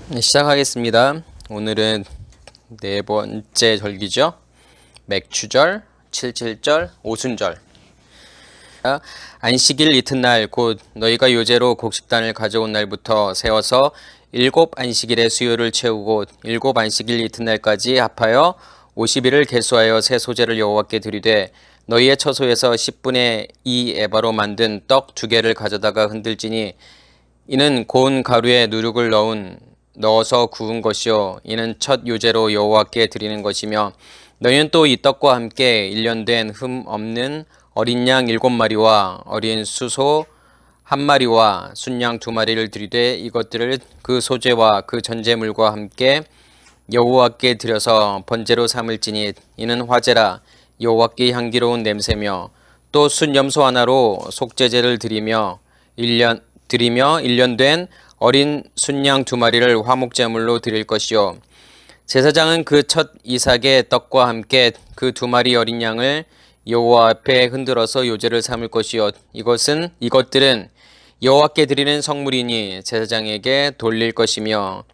네, 시작하겠습니다. 오늘은 네 번째 절기죠. 맥추절, 칠칠절, 오순절. 안식일 이튿날 곧 너희가 요제로 곡식단을 가져온 날부터 세워서 7안식일의 수요를 채우고 7안식일 이튿날까지 합하여 50일을 계수하여 새 소제를 여호와께 드리되 너희의 처소에서 10분의 2 에바로 만든 떡 2개를 가져다가 흔들지니 이는 고운 가루에 누룩을 넣어서 구운 것이요 이는 첫 요제로 여호와께 드리는 것이며 너희는 또 이 떡과 함께 1년 된 흠 없는 어린 양 7마리와 어린 수소 1마리와 순양 2마리를 드리되 이것들을 그 소제와 그 전제물과 함께 여호와께 드려서 번제로 삼을지니 이는 화제라 여호와께 향기로운 냄새며 또 순염소 하나로 속죄제를 드리며 1년 된 어린 순양 2마리를 화목제물로 드릴 것이요 제사장은 그 첫 이삭의 떡과 함께 그 2마리 어린 양을 여호와 앞에 흔들어서 요제를 삼을 것이요 이것들은 여호와께 드리는 성물이니 제사장에게 돌릴 것이며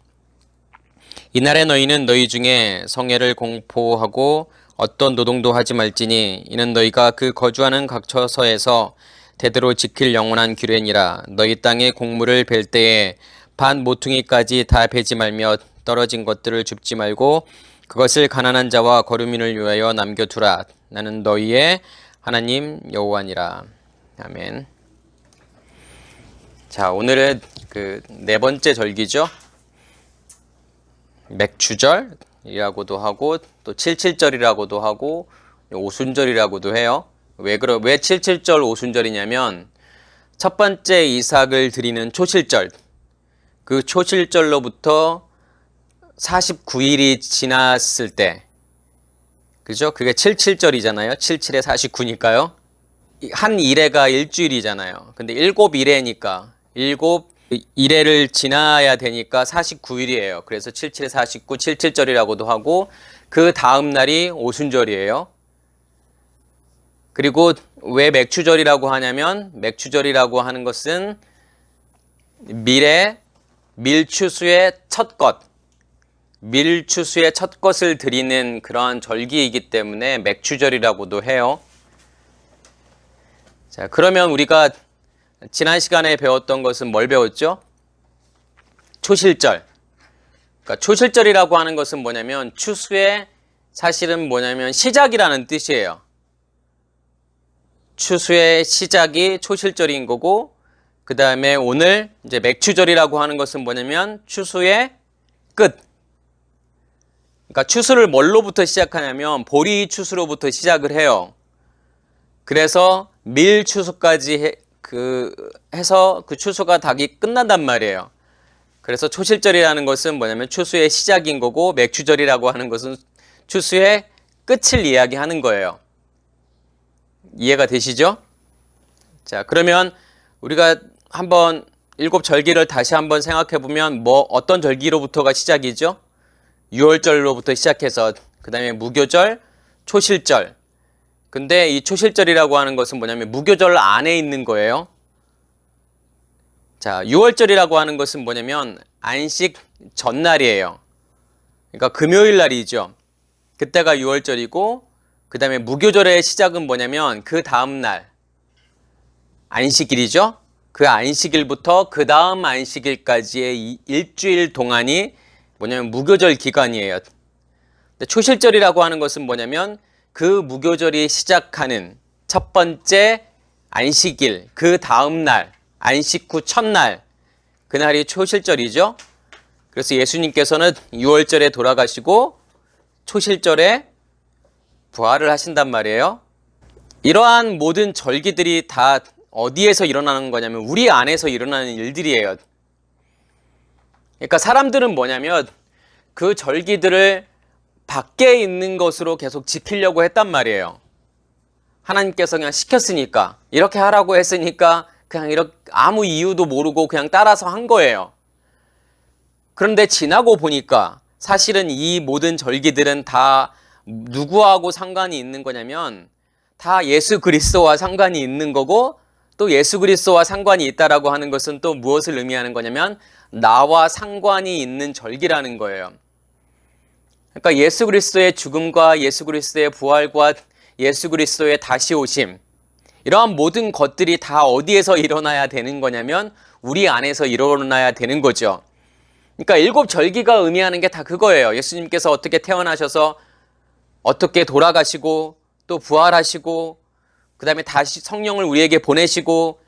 이날에 너희는 너희 중에 성회를 공포하고 어떤 노동도 하지 말지니 이는 너희가 그 거주하는 각 처소에서 대대로 지킬 영원한 규례니라. 너희 땅에 곡물을 벨 때에 반 모퉁이까지 다 베지 말며 떨어진 것들을 줍지 말고 그것을 가난한 자와 거류민을 위하여 남겨두라. 나는 너희의 하나님 여호와니라. 아멘. 자, 오늘은 그 네 번째 절기죠. 맥추절이라고도 하고 또 칠칠절이라고도 하고 오순절이라고도 해요. 왜 77절 오순절이냐면 첫 번째 이삭을 드리는 초실절, 그 초실절로부터 49일이 지났을 때, 그죠? 그게 77절이잖아요. 77에 49니까요. 한 일회가 일주일이잖아요. 근데 7일회니까 7일회를 지나야 되니까 49일이에요. 그래서 77에 49, 77절이라고도 하고 그 다음 날이 오순절이에요. 그리고 왜 맥추절이라고 하냐면 맥추절이라고 하는 것은 밀추수의 첫 것을 드리는 그러한 절기이기 때문에 맥추절이라고도 해요. 자, 그러면 우리가 지난 시간에 배웠던 것은 뭘 배웠죠? 초실절. 그러니까 초실절이라고 하는 것은 뭐냐면 추수의 사실은 뭐냐면 시작이라는 뜻이에요. 추수의 시작이 초실절인 거고 그 다음에 오늘 이제 맥추절이라고 하는 것은 뭐냐면 추수의 끝. 그러니까 추수를 뭘로부터 시작하냐면 보리 추수로부터 시작을 해요. 그래서 밀 추수까지 해서 그 추수가 다 끝난단 말이에요. 그래서 초실절이라는 것은 뭐냐면 추수의 시작인 거고 맥추절이라고 하는 것은 추수의 끝을 이야기하는 거예요. 이해가 되시죠? 자, 그러면 우리가 한번 7절기를 다시 한번 생각해 보면 어떤 절기로부터가 시작이죠? 6월절로부터 시작해서 그 다음에 무교절, 초실절. 근데 이 초실절이라고 하는 것은 뭐냐면 무교절 안에 있는 거예요. 자, 6월절이라고 하는 것은 뭐냐면 안식 전날이에요. 그러니까 금요일 날이죠. 그때가 6월절이고 그 다음에 무교절의 시작은 뭐냐면 그 다음 날 안식일이죠. 그 안식일부터 그 다음 안식일까지의 일주일 동안이 뭐냐면 무교절 기간이에요. 근데 초실절이라고 하는 것은 뭐냐면 그 무교절이 시작하는 첫 번째 안식일, 그 다음 날, 안식 후 첫날, 그날이 초실절이죠. 그래서 예수님께서는 6월절에 돌아가시고 초실절에 부활을 하신단 말이에요. 이러한 모든 절기들이 다 어디에서 일어나는 거냐면 우리 안에서 일어나는 일들이에요. 그러니까 사람들은 뭐냐면 그 절기들을 밖에 있는 것으로 계속 지키려고 했단 말이에요. 하나님께서 그냥 시켰으니까, 이렇게 하라고 했으니까 그냥 이렇게 아무 이유도 모르고 그냥 따라서 한 거예요. 그런데 지나고 보니까 사실은 이 모든 절기들은 다 누구하고 상관이 있는 거냐면 다 예수 그리스도와 상관이 있는 거고 또 예수 그리스도와 상관이 있다라고 하는 것은 또 무엇을 의미하는 거냐면 나와 상관이 있는 절기라는 거예요. 그러니까 예수 그리스도의 죽음과 예수 그리스도의 부활과 예수 그리스도의 다시 오심, 이러한 모든 것들이 다 어디에서 일어나야 되는 거냐면 우리 안에서 일어나야 되는 거죠. 그러니까 일곱 절기가 의미하는 게 다 그거예요. 예수님께서 어떻게 태어나셔서 어떻게 돌아가시고 또 부활하시고 그 다음에 다시 성령을 우리에게 보내시고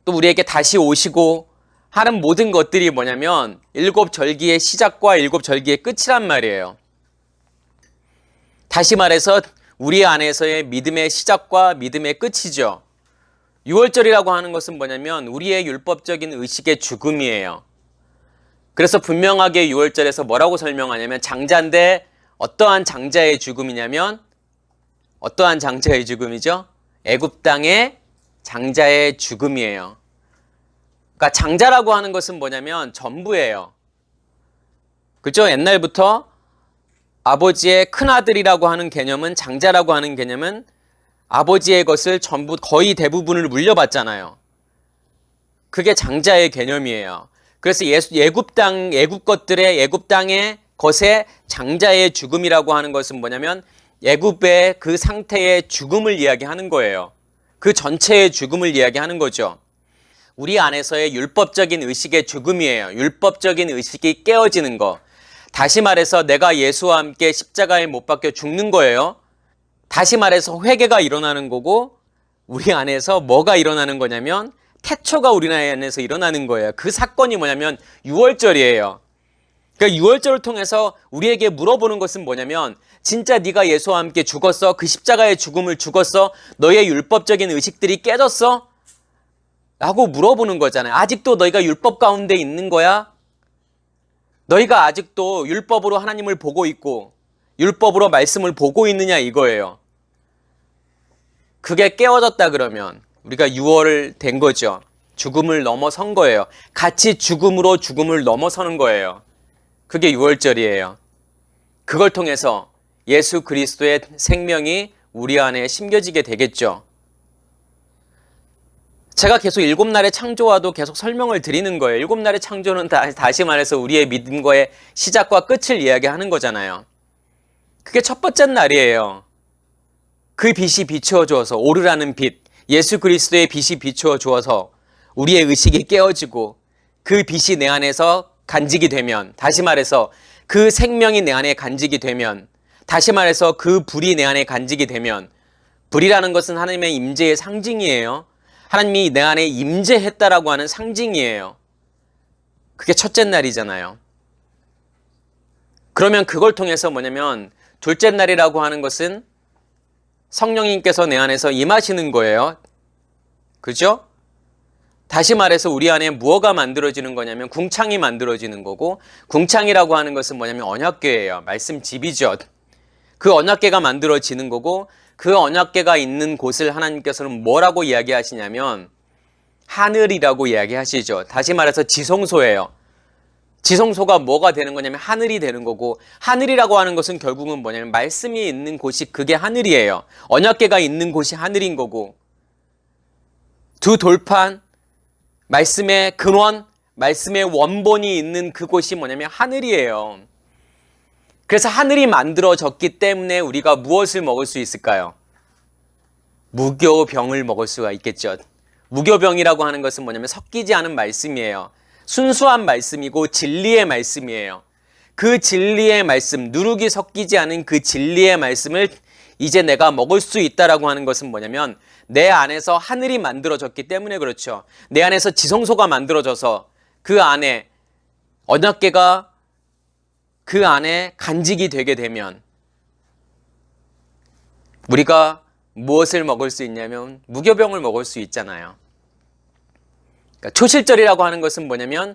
또 우리에게 다시 오시고 하는 모든 것들이 뭐냐면 일곱 절기의 시작과 일곱 절기의 끝이란 말이에요. 다시 말해서 우리 안에서의 믿음의 시작과 믿음의 끝이죠. 유월절이라고 하는 것은 뭐냐면 우리의 율법적인 의식의 죽음이에요. 그래서 분명하게 유월절에서 뭐라고 설명하냐면 장자인데 어떠한 장자의 죽음이냐면 어떠한 장자의 죽음이죠? 애굽 땅의 장자의 죽음이에요. 그러니까 장자라고 하는 것은 뭐냐면 전부예요. 그죠? 옛날부터 아버지의 큰아들이라고 하는 개념은 장자라고 하는 개념은 아버지의 것을 전부 거의 대부분을 물려받잖아요. 그게 장자의 개념이에요. 그래서 애굽 땅의 것의 장자의 죽음이라고 하는 것은 뭐냐면 애굽의 그 상태의 죽음을 이야기하는 거예요. 그 전체의 죽음을 이야기하는 거죠. 우리 안에서의 율법적인 의식의 죽음이에요. 율법적인 의식이 깨어지는 거. 다시 말해서 내가 예수와 함께 십자가에 못 박혀 죽는 거예요. 다시 말해서 회개가 일어나는 거고 우리 안에서 뭐가 일어나는 거냐면 태초가 우리 안에서 일어나는 거예요. 그 사건이 뭐냐면 유월절이에요. 그러니까 유월절을 통해서 우리에게 물어보는 것은 뭐냐면 진짜 네가 예수와 함께 죽었어? 그 십자가의 죽음을 죽었어? 너의 율법적인 의식들이 깨졌어? 라고 물어보는 거잖아요. 아직도 너희가 율법 가운데 있는 거야? 너희가 아직도 율법으로 하나님을 보고 있고 율법으로 말씀을 보고 있느냐 이거예요. 그게 깨어졌다 그러면 우리가 유월된 거죠. 죽음을 넘어선 거예요. 같이 죽음으로 죽음을 넘어서는 거예요. 그게 유월절이에요. 그걸 통해서 예수 그리스도의 생명이 우리 안에 심겨지게 되겠죠. 제가 계속 일곱 날의 창조와도 계속 설명을 드리는 거예요. 일곱 날의 창조는 다시 말해서 우리의 믿음과의 시작과 끝을 이야기하는 거잖아요. 그게 첫 번째 날이에요. 그 빛이 비추어 주어서 오르라는 빛, 예수 그리스도의 빛이 비추어 주어서 우리의 의식이 깨어지고 그 빛이 내 안에서 간직이 되면, 다시 말해서 그 생명이 내 안에 간직이 되면, 다시 말해서 그 불이 내 안에 간직이 되면, 불이라는 것은 하나님의 임재의 상징이에요. 하나님이 내 안에 임재했다라고 하는 상징이에요. 그게 첫째 날이잖아요. 그러면 그걸 통해서 뭐냐면 둘째 날이라고 하는 것은 성령님께서 내 안에서 임하시는 거예요. 그죠? 다시 말해서 우리 안에 무엇가 만들어지는 거냐면 궁창이 만들어지는 거고, 궁창이라고 하는 것은 뭐냐면 언약궤예요. 말씀 집이죠. 그 언약궤가 만들어지는 거고, 그 언약궤가 있는 곳을 하나님께서는 뭐라고 이야기하시냐면 하늘이라고 이야기하시죠. 다시 말해서 지성소예요. 지성소가 뭐가 되는 거냐면 하늘이 되는 거고, 하늘이라고 하는 것은 결국은 뭐냐면 말씀이 있는 곳이 그게 하늘이에요. 언약궤가 있는 곳이 하늘인 거고, 두 돌판, 말씀의 근원, 말씀의 원본이 있는 그곳이 뭐냐면 하늘이에요. 그래서 하늘이 만들어졌기 때문에 우리가 무엇을 먹을 수 있을까요? 무교병을 먹을 수가 있겠죠. 무교병이라고 하는 것은 뭐냐면 섞이지 않은 말씀이에요. 순수한 말씀이고 진리의 말씀이에요. 그 진리의 말씀, 누룩이 섞이지 않은 그 진리의 말씀을 이제 내가 먹을 수 있다라고 하는 것은 뭐냐면 내 안에서 하늘이 만들어졌기 때문에 그렇죠. 내 안에서 지성소가 만들어져서 그 안에 언약궤가 그 안에 간직이 되게 되면 우리가 무엇을 먹을 수 있냐면 무교병을 먹을 수 있잖아요. 그러니까 초실절이라고 하는 것은 뭐냐면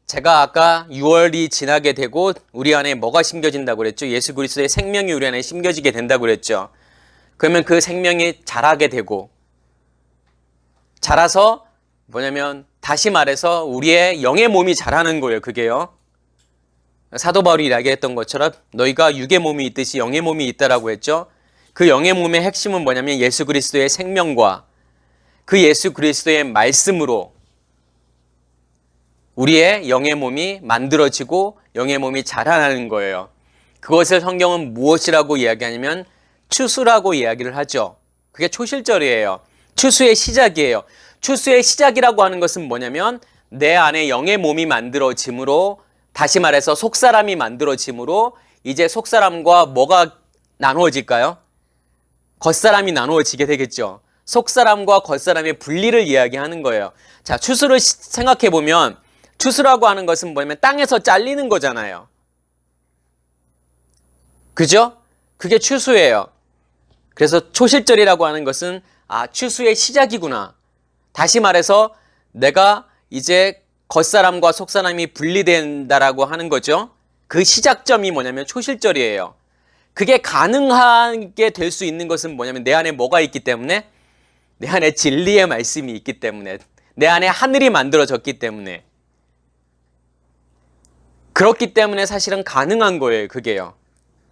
제가 아까 6월이 지나게 되고 우리 안에 뭐가 심겨진다고 그랬죠? 예수 그리스도의 생명이 우리 안에 심겨지게 된다고 그랬죠. 그러면 그 생명이 자라게 되고, 자라서 뭐냐면 다시 말해서 우리의 영의 몸이 자라는 거예요. 그게요. 사도 바울이 이야기했던 것처럼 너희가 육의 몸이 있듯이 영의 몸이 있다라고 했죠. 그 영의 몸의 핵심은 뭐냐면 예수 그리스도의 생명과 그 예수 그리스도의 말씀으로 우리의 영의 몸이 만들어지고 영의 몸이 자라나는 거예요. 그것을 성경은 무엇이라고 이야기하냐면 추수라고 이야기를 하죠. 그게 초실절이에요. 추수의 시작이에요. 추수의 시작이라고 하는 것은 뭐냐면 내 안에 영의 몸이 만들어짐으로, 다시 말해서 속사람이 만들어짐으로 이제 속사람과 뭐가 나누어질까요? 겉사람이 나누어지게 되겠죠. 속사람과 겉사람의 분리를 이야기하는 거예요. 자, 추수를 생각해 보면 추수라고 하는 것은 뭐냐면 땅에서 잘리는 거잖아요. 그죠? 그게 추수예요. 그래서 초실절이라고 하는 것은 추수의 시작이구나. 다시 말해서 내가 이제 겉사람과 속사람이 분리된다라고 하는 거죠. 그 시작점이 뭐냐면 초실절이에요. 그게 가능하게 될 수 있는 것은 뭐냐면 내 안에 뭐가 있기 때문에, 내 안에 진리의 말씀이 있기 때문에, 내 안에 하늘이 만들어졌기 때문에, 그렇기 때문에 사실은 가능한 거예요. 그게요.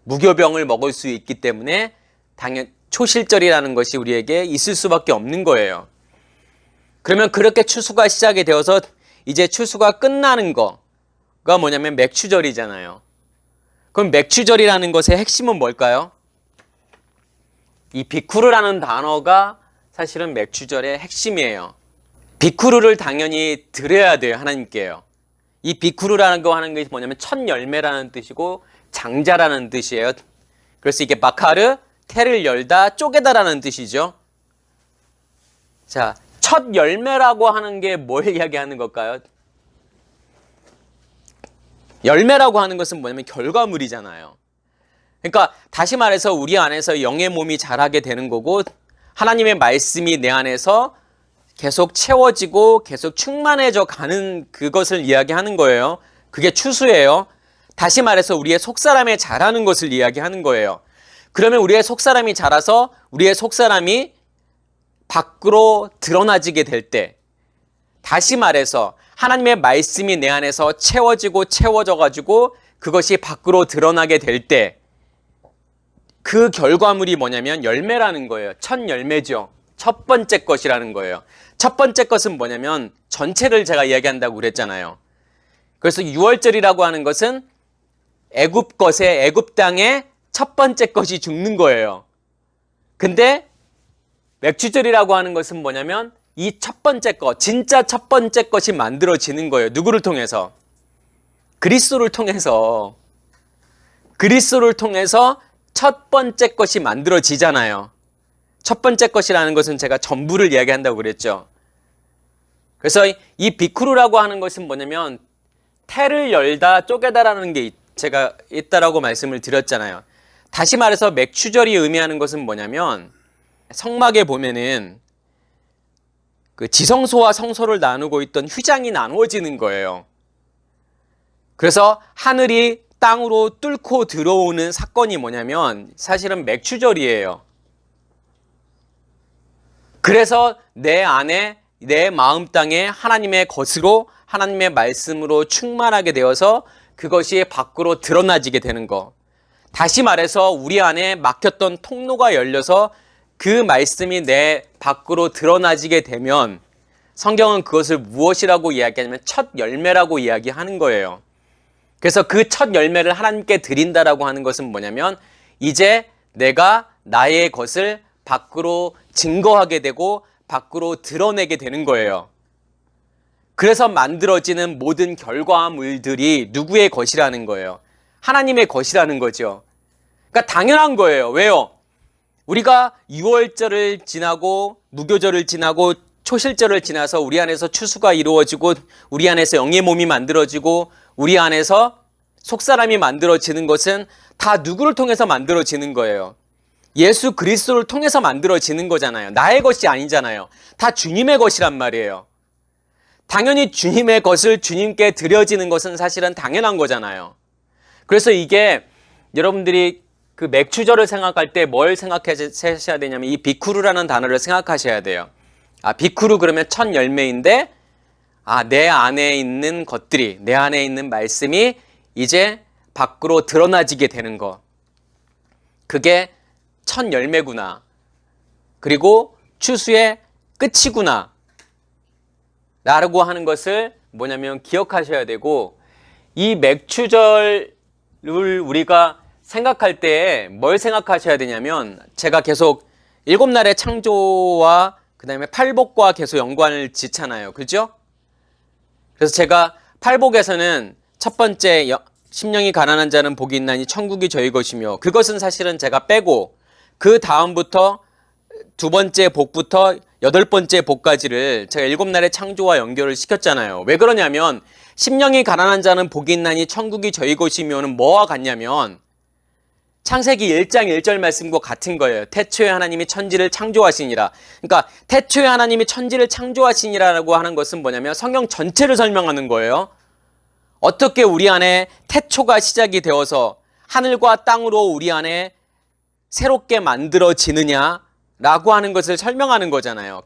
무교병을 먹을 수 있기 때문에 당연 초실절이라는 것이 우리에게 있을 수밖에 없는 거예요. 그러면 그렇게 추수가 시작이 되어서 이제 추수가 끝나는 거가 뭐냐면 맥추절이잖아요. 그럼 맥추절이라는 것의 핵심은 뭘까요? 이 비쿠르라는 단어가 사실은 맥추절의 핵심이에요. 비쿠르를 당연히 드려야 돼요. 하나님께요. 이 비쿠르라는 거 하는 것이 뭐냐면 첫 열매라는 뜻이고 장자라는 뜻이에요. 그래서 이게 바카르, 테를 열다, 쪼개다라는 뜻이죠. 자, 첫 열매라고 하는 게 뭘 이야기하는 걸까요? 열매라고 하는 것은 뭐냐면 결과물이잖아요. 그러니까 다시 말해서 우리 안에서 영의 몸이 자라게 되는 거고 하나님의 말씀이 내 안에서 계속 채워지고 계속 충만해져 가는 그것을 이야기하는 거예요. 그게 추수예요. 다시 말해서 우리의 속사람에 자라는 것을 이야기하는 거예요. 그러면 우리의 속사람이 자라서 우리의 속사람이 밖으로 드러나지게 될 때, 다시 말해서 하나님의 말씀이 내 안에서 채워지고 채워져 가지고 그것이 밖으로 드러나게 될 때 그 결과물이 뭐냐면 열매라는 거예요. 첫 열매죠. 첫 번째 것이라는 거예요. 첫 번째 것은 뭐냐면 전체를 제가 이야기한다고 그랬잖아요. 그래서 6월절이라고 하는 것은 애굽 것에, 애굽 땅에 첫 번째 것이 죽는 거예요. 근데 맥추절이라고 하는 것은 뭐냐면 이 첫 번째 것, 진짜 첫 번째 것이 만들어지는 거예요. 누구를 통해서? 그리스도를 통해서. 그리스도를 통해서 첫 번째 것이 만들어지잖아요. 첫 번째 것이라는 것은 제가 전부를 이야기한다고 그랬죠. 그래서 이 비쿠르라고 하는 것은 뭐냐면 테를 열다, 쪼개다라는 게 제가 있다라고 말씀을 드렸잖아요. 다시 말해서 맥추절이 의미하는 것은 뭐냐면 성막에 보면은 그 지성소와 성소를 나누고 있던 휘장이 나누어지는 거예요. 그래서 하늘이 땅으로 뚫고 들어오는 사건이 뭐냐면 사실은 맥추절이에요. 그래서 내 안에, 내 마음 땅에 하나님의 것으로, 하나님의 말씀으로 충만하게 되어서 그것이 밖으로 드러나지게 되는 거. 다시 말해서 우리 안에 막혔던 통로가 열려서 그 말씀이 내 밖으로 드러나지게 되면 성경은 그것을 무엇이라고 이야기하냐면 첫 열매라고 이야기하는 거예요. 그래서 그 첫 열매를 하나님께 드린다라고 하는 것은 뭐냐면 이제 내가 나의 것을 밖으로 증거하게 되고 밖으로 드러내게 되는 거예요. 그래서 만들어지는 모든 결과물들이 누구의 것이라는 거예요? 하나님의 것이라는 거죠. 그러니까 당연한 거예요. 왜요? 우리가 6월절을 지나고 무교절을 지나고 초실절을 지나서 우리 안에서 추수가 이루어지고 우리 안에서 영의 몸이 만들어지고 우리 안에서 속사람이 만들어지는 것은 다 누구를 통해서 만들어지는 거예요? 예수 그리스도를 통해서 만들어지는 거잖아요. 나의 것이 아니잖아요. 다 주님의 것이란 말이에요. 당연히 주님의 것을 주님께 드려지는 것은 사실은 당연한 거잖아요. 그래서 이게 여러분들이 그 맥추절을 생각할 때 뭘 생각하셔야 되냐면 이 비쿠르라는 단어를 생각하셔야 돼요. 비쿠르 그러면 첫 열매인데 내 안에 있는 것들이, 내 안에 있는 말씀이 이제 밖으로 드러나지게 되는 거. 그게 첫 열매구나. 그리고 추수의 끝이구나 라고 하는 것을 뭐냐면 기억하셔야 되고, 이 맥추절을 우리가 생각할 때 뭘 생각하셔야 되냐면, 제가 계속 7날의 창조와 그 다음에 팔복과 계속 연관을 짓잖아요. 그죠? 그래서 제가 팔복에서는 첫 번째 심령이 가난한 자는 복이 있나니 천국이 저희 것이며, 그것은 사실은 제가 빼고 그 다음부터 두 번째 복부터 8번째 복까지를 제가 7날의 창조와 연결을 시켰잖아요. 왜 그러냐면 심령이 가난한 자는 복이 있나니 천국이 저희 것이며는 뭐와 같냐면 창세기 1장 1절 말씀과 같은 거예요. 태초에 하나님이 천지를 창조하시니라. 그러니까 태초에 하나님이 천지를 창조하시니라라고 하는 것은 뭐냐면 성경 전체를 설명하는 거예요. 어떻게 우리 안에 태초가 시작이 되어서 하늘과 땅으로 우리 안에 새롭게 만들어지느냐라고 하는 것을 설명하는 거잖아요.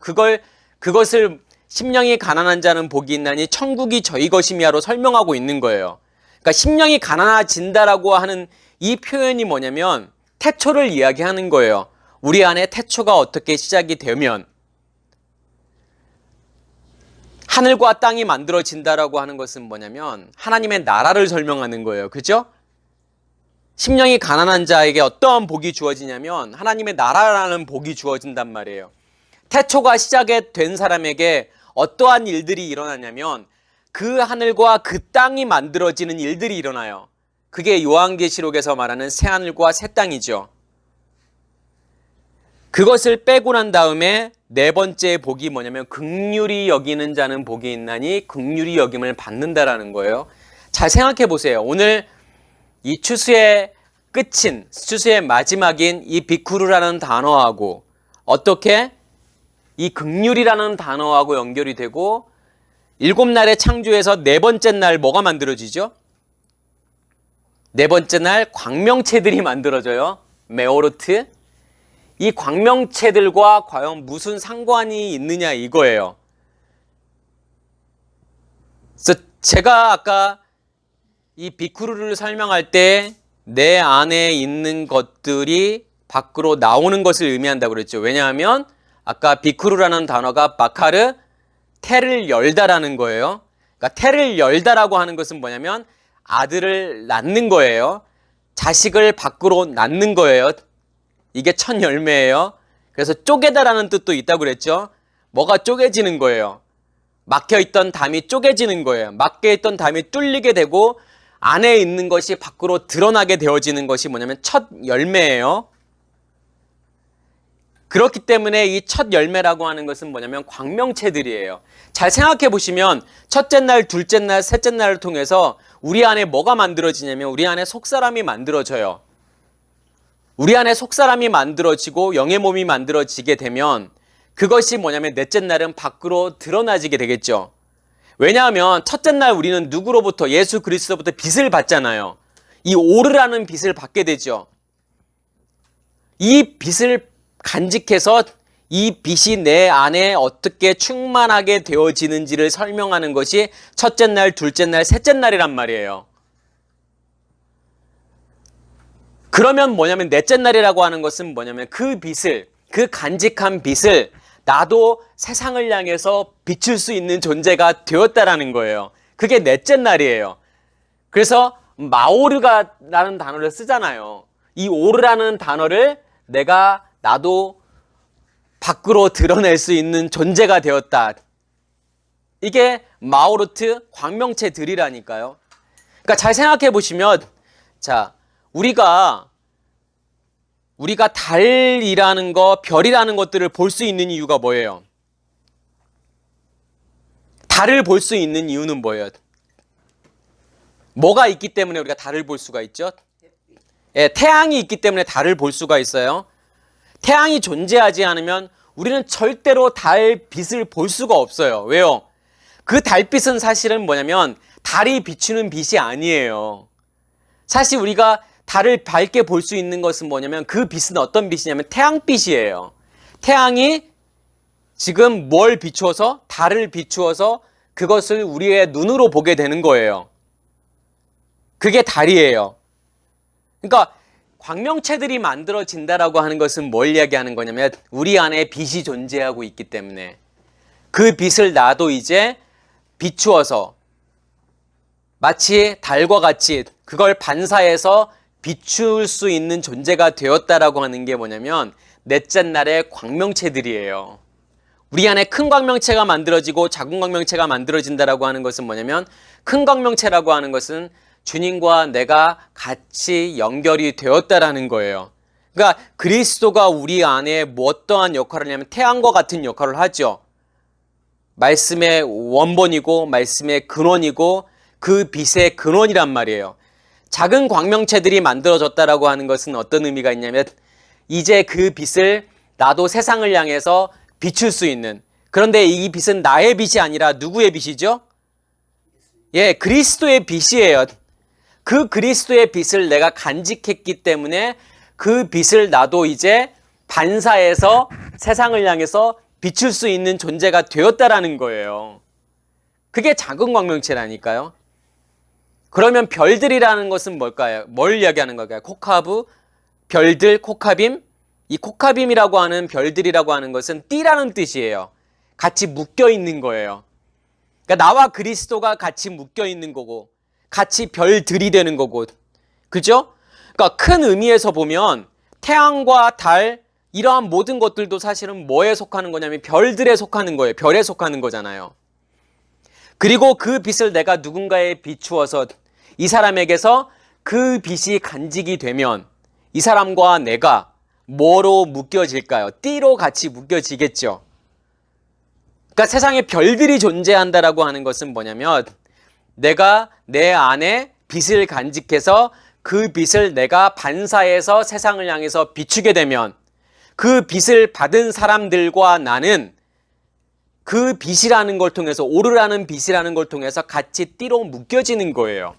그것을 심령이 가난한 자는 복이 있나니 천국이 저희 것이며로 설명하고 있는 거예요. 그러니까 심령이 가난해진다라고 하는 이 표현이 뭐냐면 태초를 이야기하는 거예요. 우리 안에 태초가 어떻게 시작이 되면 하늘과 땅이 만들어진다라고 하는 것은 뭐냐면 하나님의 나라를 설명하는 거예요. 그죠? 심령이 가난한 자에게 어떠한 복이 주어지냐면 하나님의 나라라는 복이 주어진단 말이에요. 태초가 시작이 된 사람에게 어떠한 일들이 일어나냐면 그 하늘과 그 땅이 만들어지는 일들이 일어나요. 그게 요한계시록에서 말하는 새하늘과 새 땅이죠. 그것을 빼고 난 다음에 네 번째 복이 뭐냐면 긍휼히 여기는 자는 복이 있나니 긍휼히 여김을 받는다라는 거예요. 잘 생각해 보세요. 오늘 이 추수의 끝인, 추수의 마지막인 이 비쿠르라는 단어하고 어떻게 이 긍휼이라는 단어하고 연결이 되고 7날의 창조에서 네 번째 날 뭐가 만들어지죠? 네 번째 날 광명체들이 만들어져요. 메오르트. 이 광명체들과 과연 무슨 상관이 있느냐 이거예요. 그래서 제가 아까 이 비쿠르를 설명할 때 내 안에 있는 것들이 밖으로 나오는 것을 의미한다고 그랬죠. 왜냐하면 아까 비쿠르라는 단어가 바카르, 태를 열다라는 거예요. 그러니까 태를 열다라고 하는 것은 뭐냐면 아들을 낳는 거예요. 자식을 밖으로 낳는 거예요. 이게 첫 열매예요. 그래서 쪼개다라는 뜻도 있다고 그랬죠. 뭐가 쪼개지는 거예요. 막혀있던 담이 쪼개지는 거예요. 막혀있던 담이 뚫리게 되고 안에 있는 것이 밖으로 드러나게 되어지는 것이 뭐냐면 첫 열매예요. 그렇기 때문에 이 첫 열매라고 하는 것은 뭐냐면 광명체들이에요. 잘 생각해 보시면 첫째 날, 둘째 날, 셋째 날을 통해서 우리 안에 뭐가 만들어지냐면 우리 안에 속사람이 만들어져요. 우리 안에 속사람이 만들어지고 영의 몸이 만들어지게 되면 그것이 뭐냐면 넷째 날은 밖으로 드러나지게 되겠죠. 왜냐하면 첫째 날 우리는 누구로부터? 예수 그리스도부터 빛을 받잖아요. 이 오르라는 빛을 받게 되죠. 이 빛을 간직해서 이 빛이 내 안에 어떻게 충만하게 되어지는지를 설명하는 것이 첫째 날, 둘째 날, 셋째 날이란 말이에요. 그러면 뭐냐면 넷째 날이라고 하는 것은 뭐냐면 그 빛을, 그 간직한 빛을 나도 세상을 향해서 비출 수 있는 존재가 되었다라는 거예요. 그게 넷째 날이에요. 그래서 마오르가라는 단어를 쓰잖아요. 이 오르라는 단어를 나도 밖으로 드러낼 수 있는 존재가 되었다. 이게 마오르트 광명체들이라니까요. 그러니까 잘 생각해 보시면, 자, 우리가 달이라는 거, 별이라는 것들을 볼 수 있는 이유가 뭐예요? 달을 볼 수 있는 이유는 뭐예요? 뭐가 있기 때문에 우리가 달을 볼 수가 있죠? 예, 태양이 있기 때문에 달을 볼 수가 있어요. 태양이 존재하지 않으면 우리는 절대로 달 빛을 볼 수가 없어요. 왜요? 그 달빛은 사실은 뭐냐면 달이 비추는 빛이 아니에요. 사실 우리가 달을 밝게 볼 수 있는 것은 뭐냐면 그 빛은 어떤 빛이냐면 태양빛이에요. 태양이 지금 뭘 비추어서? 달을 비추어서 그것을 우리의 눈으로 보게 되는 거예요. 그게 달이에요. 그러니까 광명체들이 만들어진다라고 하는 것은 뭘 이야기하는 거냐면 우리 안에 빛이 존재하고 있기 때문에 그 빛을 나도 이제 비추어서 마치 달과 같이 그걸 반사해서 비출 수 있는 존재가 되었다라고 하는 게 뭐냐면 넷째 날의 광명체들이에요. 우리 안에 큰 광명체가 만들어지고 작은 광명체가 만들어진다라고 하는 것은 뭐냐면 큰 광명체라고 하는 것은 주님과 내가 같이 연결이 되었다라는 거예요. 그러니까 그리스도가 우리 안에 뭐 어떠한 역할을 하냐면 태양과 같은 역할을 하죠. 말씀의 원본이고 말씀의 근원이고 그 빛의 근원이란 말이에요. 작은 광명체들이 만들어졌다라고 하는 것은 어떤 의미가 있냐면 이제 그 빛을 나도 세상을 향해서 비출 수 있는, 그런데 이 빛은 나의 빛이 아니라 누구의 빛이죠? 예, 그리스도의 빛이에요. 그 그리스도의 빛을 내가 간직했기 때문에 그 빛을 나도 이제 반사해서 세상을 향해서 비출 수 있는 존재가 되었다라는 거예요. 그게 작은 광명체라니까요. 그러면 별들이라는 것은 뭘까요? 뭘 이야기하는 걸까요? 코카브, 별들, 코카빔. 이 코카빔이라고 하는 별들이라고 하는 것은 띠라는 뜻이에요. 같이 묶여 있는 거예요. 그러니까 나와 그리스도가 같이 묶여 있는 거고 같이 별들이 되는 거고, 그죠? 그러니까 큰 의미에서 보면 태양과 달 이러한 모든 것들도 사실은 뭐에 속하는 거냐면 별들에 속하는 거예요. 별에 속하는 거잖아요. 그리고 그 빛을 내가 누군가에 비추어서 이 사람에게서 그 빛이 간직이 되면 이 사람과 내가 뭐로 묶여질까요? 띠로 같이 묶여지겠죠. 그러니까 세상에 별들이 존재한다라고 하는 것은 뭐냐면 내가 내 안에 빛을 간직해서 그 빛을 내가 반사해서 세상을 향해서 비추게 되면 그 빛을 받은 사람들과 나는 그 빛이라는 걸 통해서, 오르라는 빛이라는 걸 통해서 같이 띠로 묶여지는 거예요.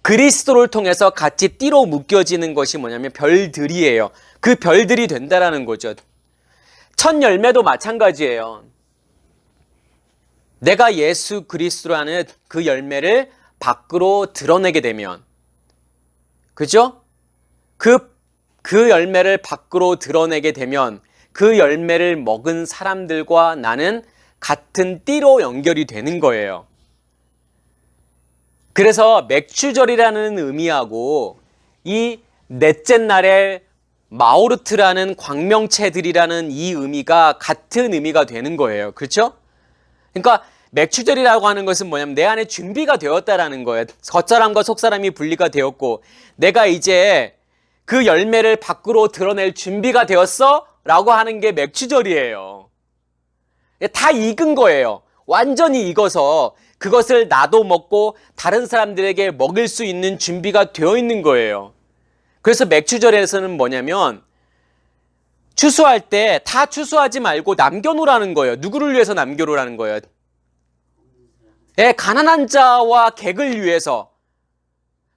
그리스도를 통해서 같이 띠로 묶여지는 것이 뭐냐면 별들이에요. 그 별들이 된다라는 거죠. 첫 열매도 마찬가지예요. 내가 예수 그리스도라는 그 열매를 밖으로 드러내게 되면, 그죠? 그 열매를 밖으로 드러내게 되면 그 열매를 먹은 사람들과 나는 같은 띠로 연결이 되는 거예요. 그래서 맥추절이라는 의미하고 이 넷째 날의 마오르트라는 광명체들이라는 이 의미가 같은 의미가 되는 거예요. 그렇죠? 그러니까 맥추절이라고 하는 것은 뭐냐면 내 안에 준비가 되었다라는 거예요. 겉사람과 속사람이 분리가 되었고 내가 이제 그 열매를 밖으로 드러낼 준비가 되었어? 라고 하는 게 맥추절이에요. 다 익은 거예요. 완전히 익어서 그것을 나도 먹고 다른 사람들에게 먹일 수 있는 준비가 되어 있는 거예요. 그래서 맥추절에서는 뭐냐면 추수할 때 다 추수하지 말고 남겨놓으라는 거예요. 누구를 위해서 남겨놓으라는 거예요? 예, 가난한 자와 객을 위해서,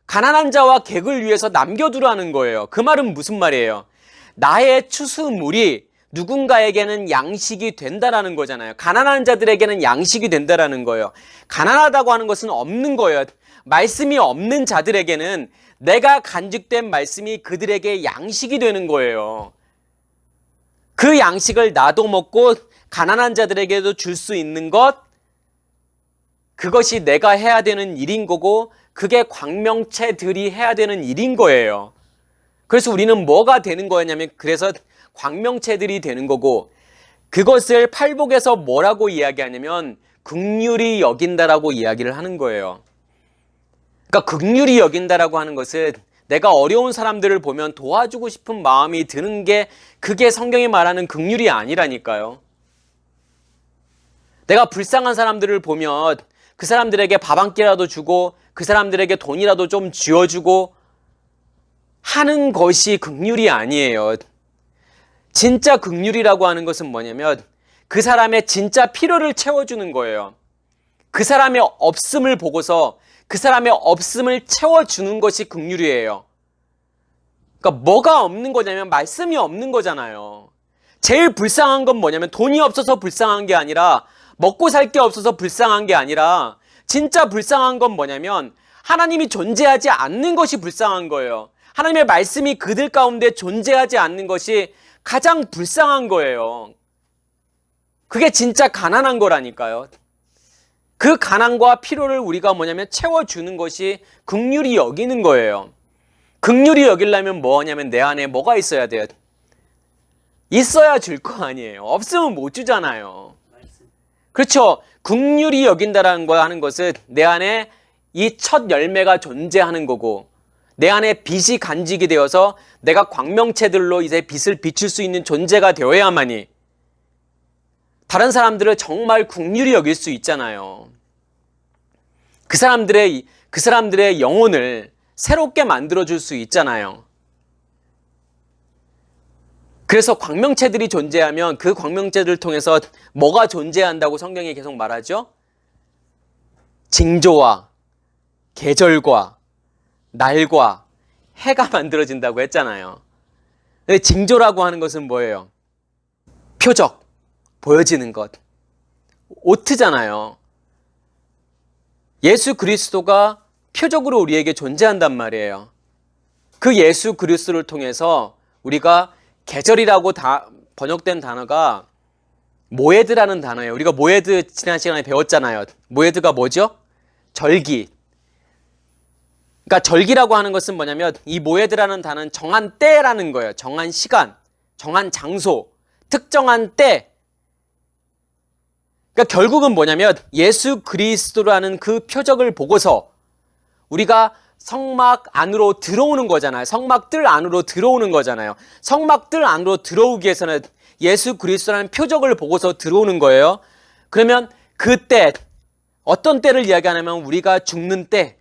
가난한 자와 객을 위해서 남겨두라는 거예요. 그 말은 무슨 말이에요? 나의 추수물이 누군가에게는 양식이 된다라는 거잖아요. 가난한 자들에게는 양식이 된다라는 거예요. 가난하다고 하는 것은 없는 거예요. 말씀이 없는 자들에게는 내가 간직된 말씀이 그들에게 양식이 되는 거예요. 그 양식을 나도 먹고 가난한 자들에게도 줄 수 있는 것, 그것이 내가 해야 되는 일인 거고 그게 광명체들이 해야 되는 일인 거예요. 그래서 우리는 뭐가 되는 거였냐면 그래서 광명체들이 되는 거고, 그것을 팔복에서 뭐라고 이야기하냐면 긍휼히 여긴다라고 이야기를 하는 거예요. 그러니까 긍휼히 여긴다라고 하는 것은 내가 어려운 사람들을 보면 도와주고 싶은 마음이 드는 게, 그게 성경이 말하는 긍휼이 아니라니까요. 내가 불쌍한 사람들을 보면 그 사람들에게 밥 한 끼라도 주고 그 사람들에게 돈이라도 좀 쥐어주고 하는 것이 긍휼이 아니에요. 진짜 긍휼이라고 하는 것은 뭐냐면 그 사람의 진짜 필요를 채워주는 거예요. 그 사람의 없음을 보고서 그 사람의 없음을 채워주는 것이 긍휼이에요. 그러니까 뭐가 없는 거냐면 말씀이 없는 거잖아요. 제일 불쌍한 건 뭐냐면 돈이 없어서 불쌍한 게 아니라, 먹고 살 게 없어서 불쌍한 게 아니라, 진짜 불쌍한 건 뭐냐면 하나님이 존재하지 않는 것이 불쌍한 거예요. 하나님의 말씀이 그들 가운데 존재하지 않는 것이 가장 불쌍한 거예요. 그게 진짜 가난한 거라니까요. 그 가난과 필요를 우리가 뭐냐면 채워주는 것이 긍휼히 여기는 거예요. 긍휼히 여기려면 뭐 하냐면 내 안에 뭐가 있어야 돼요? 있어야 줄 거 아니에요. 없으면 못 주잖아요. 그렇죠. 긍휼히 여긴다라는 거 하는 것은 내 안에 이 첫 열매가 존재하는 거고 내 안에 빛이 간직이 되어서 내가 광명체들로 이제 빛을 비출 수 있는 존재가 되어야만이 다른 사람들을 정말 긍휼히 여길 수 있잖아요. 그 사람들의 영혼을 새롭게 만들어줄 수 있잖아요. 그래서 광명체들이 존재하면 그 광명체들을 통해서 뭐가 존재한다고 성경이 계속 말하죠? 징조와 계절과 날과 해가 만들어진다고 했잖아요. 근데 징조라고 하는 것은 뭐예요? 표적, 보여지는 것. 오트잖아요. 예수 그리스도가 표적으로 우리에게 존재한단 말이에요. 그 예수 그리스도를 통해서 우리가 계절이라고 번역된 단어가 모에드라는 단어예요. 우리가 모에드 지난 시간에 배웠잖아요. 모에드가 뭐죠? 절기. 그러니까 절기라고 하는 것은 뭐냐면 이 모에드라는 단어는 정한 때라는 거예요. 정한 시간, 정한 장소, 특정한 때. 그러니까 결국은 뭐냐면 예수 그리스도라는 그 표적을 보고서 우리가 성막 안으로 들어오는 거잖아요. 성막 뜰 안으로 들어오는 거잖아요. 성막 뜰 안으로 들어오기 위해서는 예수 그리스도라는 표적을 보고서 들어오는 거예요. 그러면 그때 어떤 때를 이야기하냐면 우리가 죽는 때,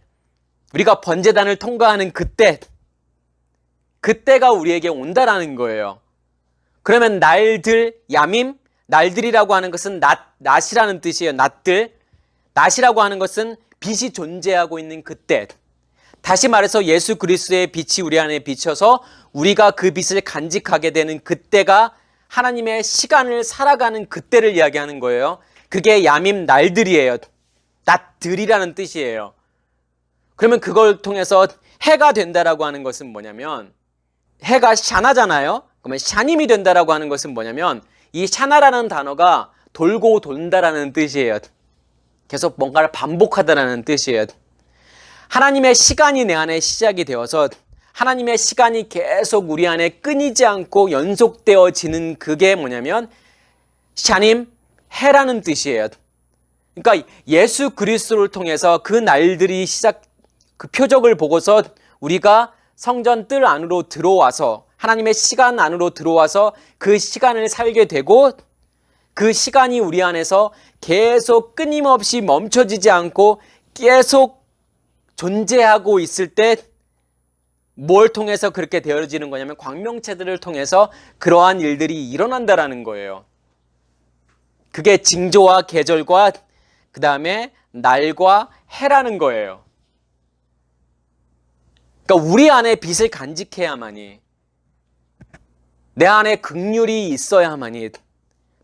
우리가 번제단을 통과하는 그때가 우리에게 온다라는 거예요. 그러면 날들, 야밈, 날들이라고 하는 것은 낮이라는 뜻이에요. 낮이라고 하는 것은 빛이 존재하고 있는 그때. 다시 말해서 예수 그리스도의 빛이 우리 안에 비쳐서 우리가 그 빛을 간직하게 되는 그때가 하나님의 시간을 살아가는 그때를 이야기하는 거예요. 그게 야밈 날들이에요. 낮들이라는 뜻이에요. 그러면 그걸 통해서 해가 된다라고 하는 것은 뭐냐면 해가 샤나잖아요. 그러면 샤님이 된다라고 하는 것은 뭐냐면 이 샤나라는 단어가 돌고 돈다라는 뜻이에요. 계속 뭔가를 반복하다라는 뜻이에요. 하나님의 시간이 내 안에 시작이 되어서 하나님의 시간이 계속 우리 안에 끊이지 않고 연속되어지는 그게 뭐냐면 샤님, 해라는 뜻이에요. 그러니까 예수 그리스도를 통해서 그 날들이 그 표적을 보고서 우리가 성전 뜰 안으로 들어와서 하나님의 시간 안으로 들어와서 그 시간을 살게 되고 그 시간이 우리 안에서 계속 끊임없이 멈춰지지 않고 계속 존재하고 있을 때 뭘 통해서 그렇게 되어지는 거냐면 광명체들을 통해서 그러한 일들이 일어난다라는 거예요. 그게 징조와 계절과 그 다음에 날과 해라는 거예요. 그러니까 우리 안에 빛을 간직해야만이 내 안에 긍휼이 있어야만이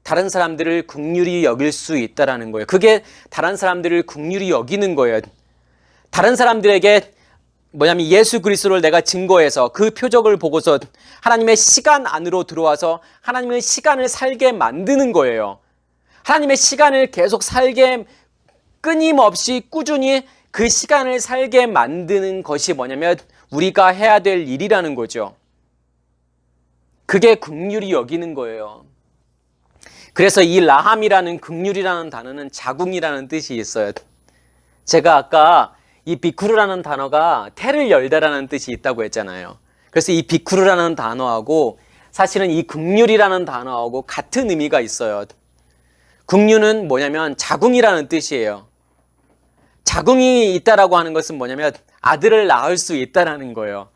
다른 사람들을 긍휼히 여길 수 있다라는 거예요. 그게 다른 사람들을 긍휼히 여기는 거예요. 다른 사람들에게 뭐냐면 예수 그리스도를 내가 증거해서 그 표적을 보고서 하나님의 시간 안으로 들어와서 하나님의 시간을 살게 만드는 거예요. 하나님의 시간을 계속 살게 끊임없이 꾸준히 그 시간을 살게 만드는 것이 뭐냐면 우리가 해야 될 일이라는 거죠. 그게 긍휼히 여기는 거예요. 그래서 이 라함이라는 긍휼이라는 단어는 자궁이라는 뜻이 있어요. 제가 아까 이 비쿠르라는 단어가 태를 열다라는 뜻이 있다고 했잖아요. 그래서 이 비쿠르라는 단어하고 사실은 이 긍휼이라는 단어하고 같은 의미가 있어요. 긍휼은 뭐냐면 자궁이라는 뜻이에요. 자궁이 있다라고 하는 것은 뭐냐면 아들을 낳을 수 있다라는 거예요.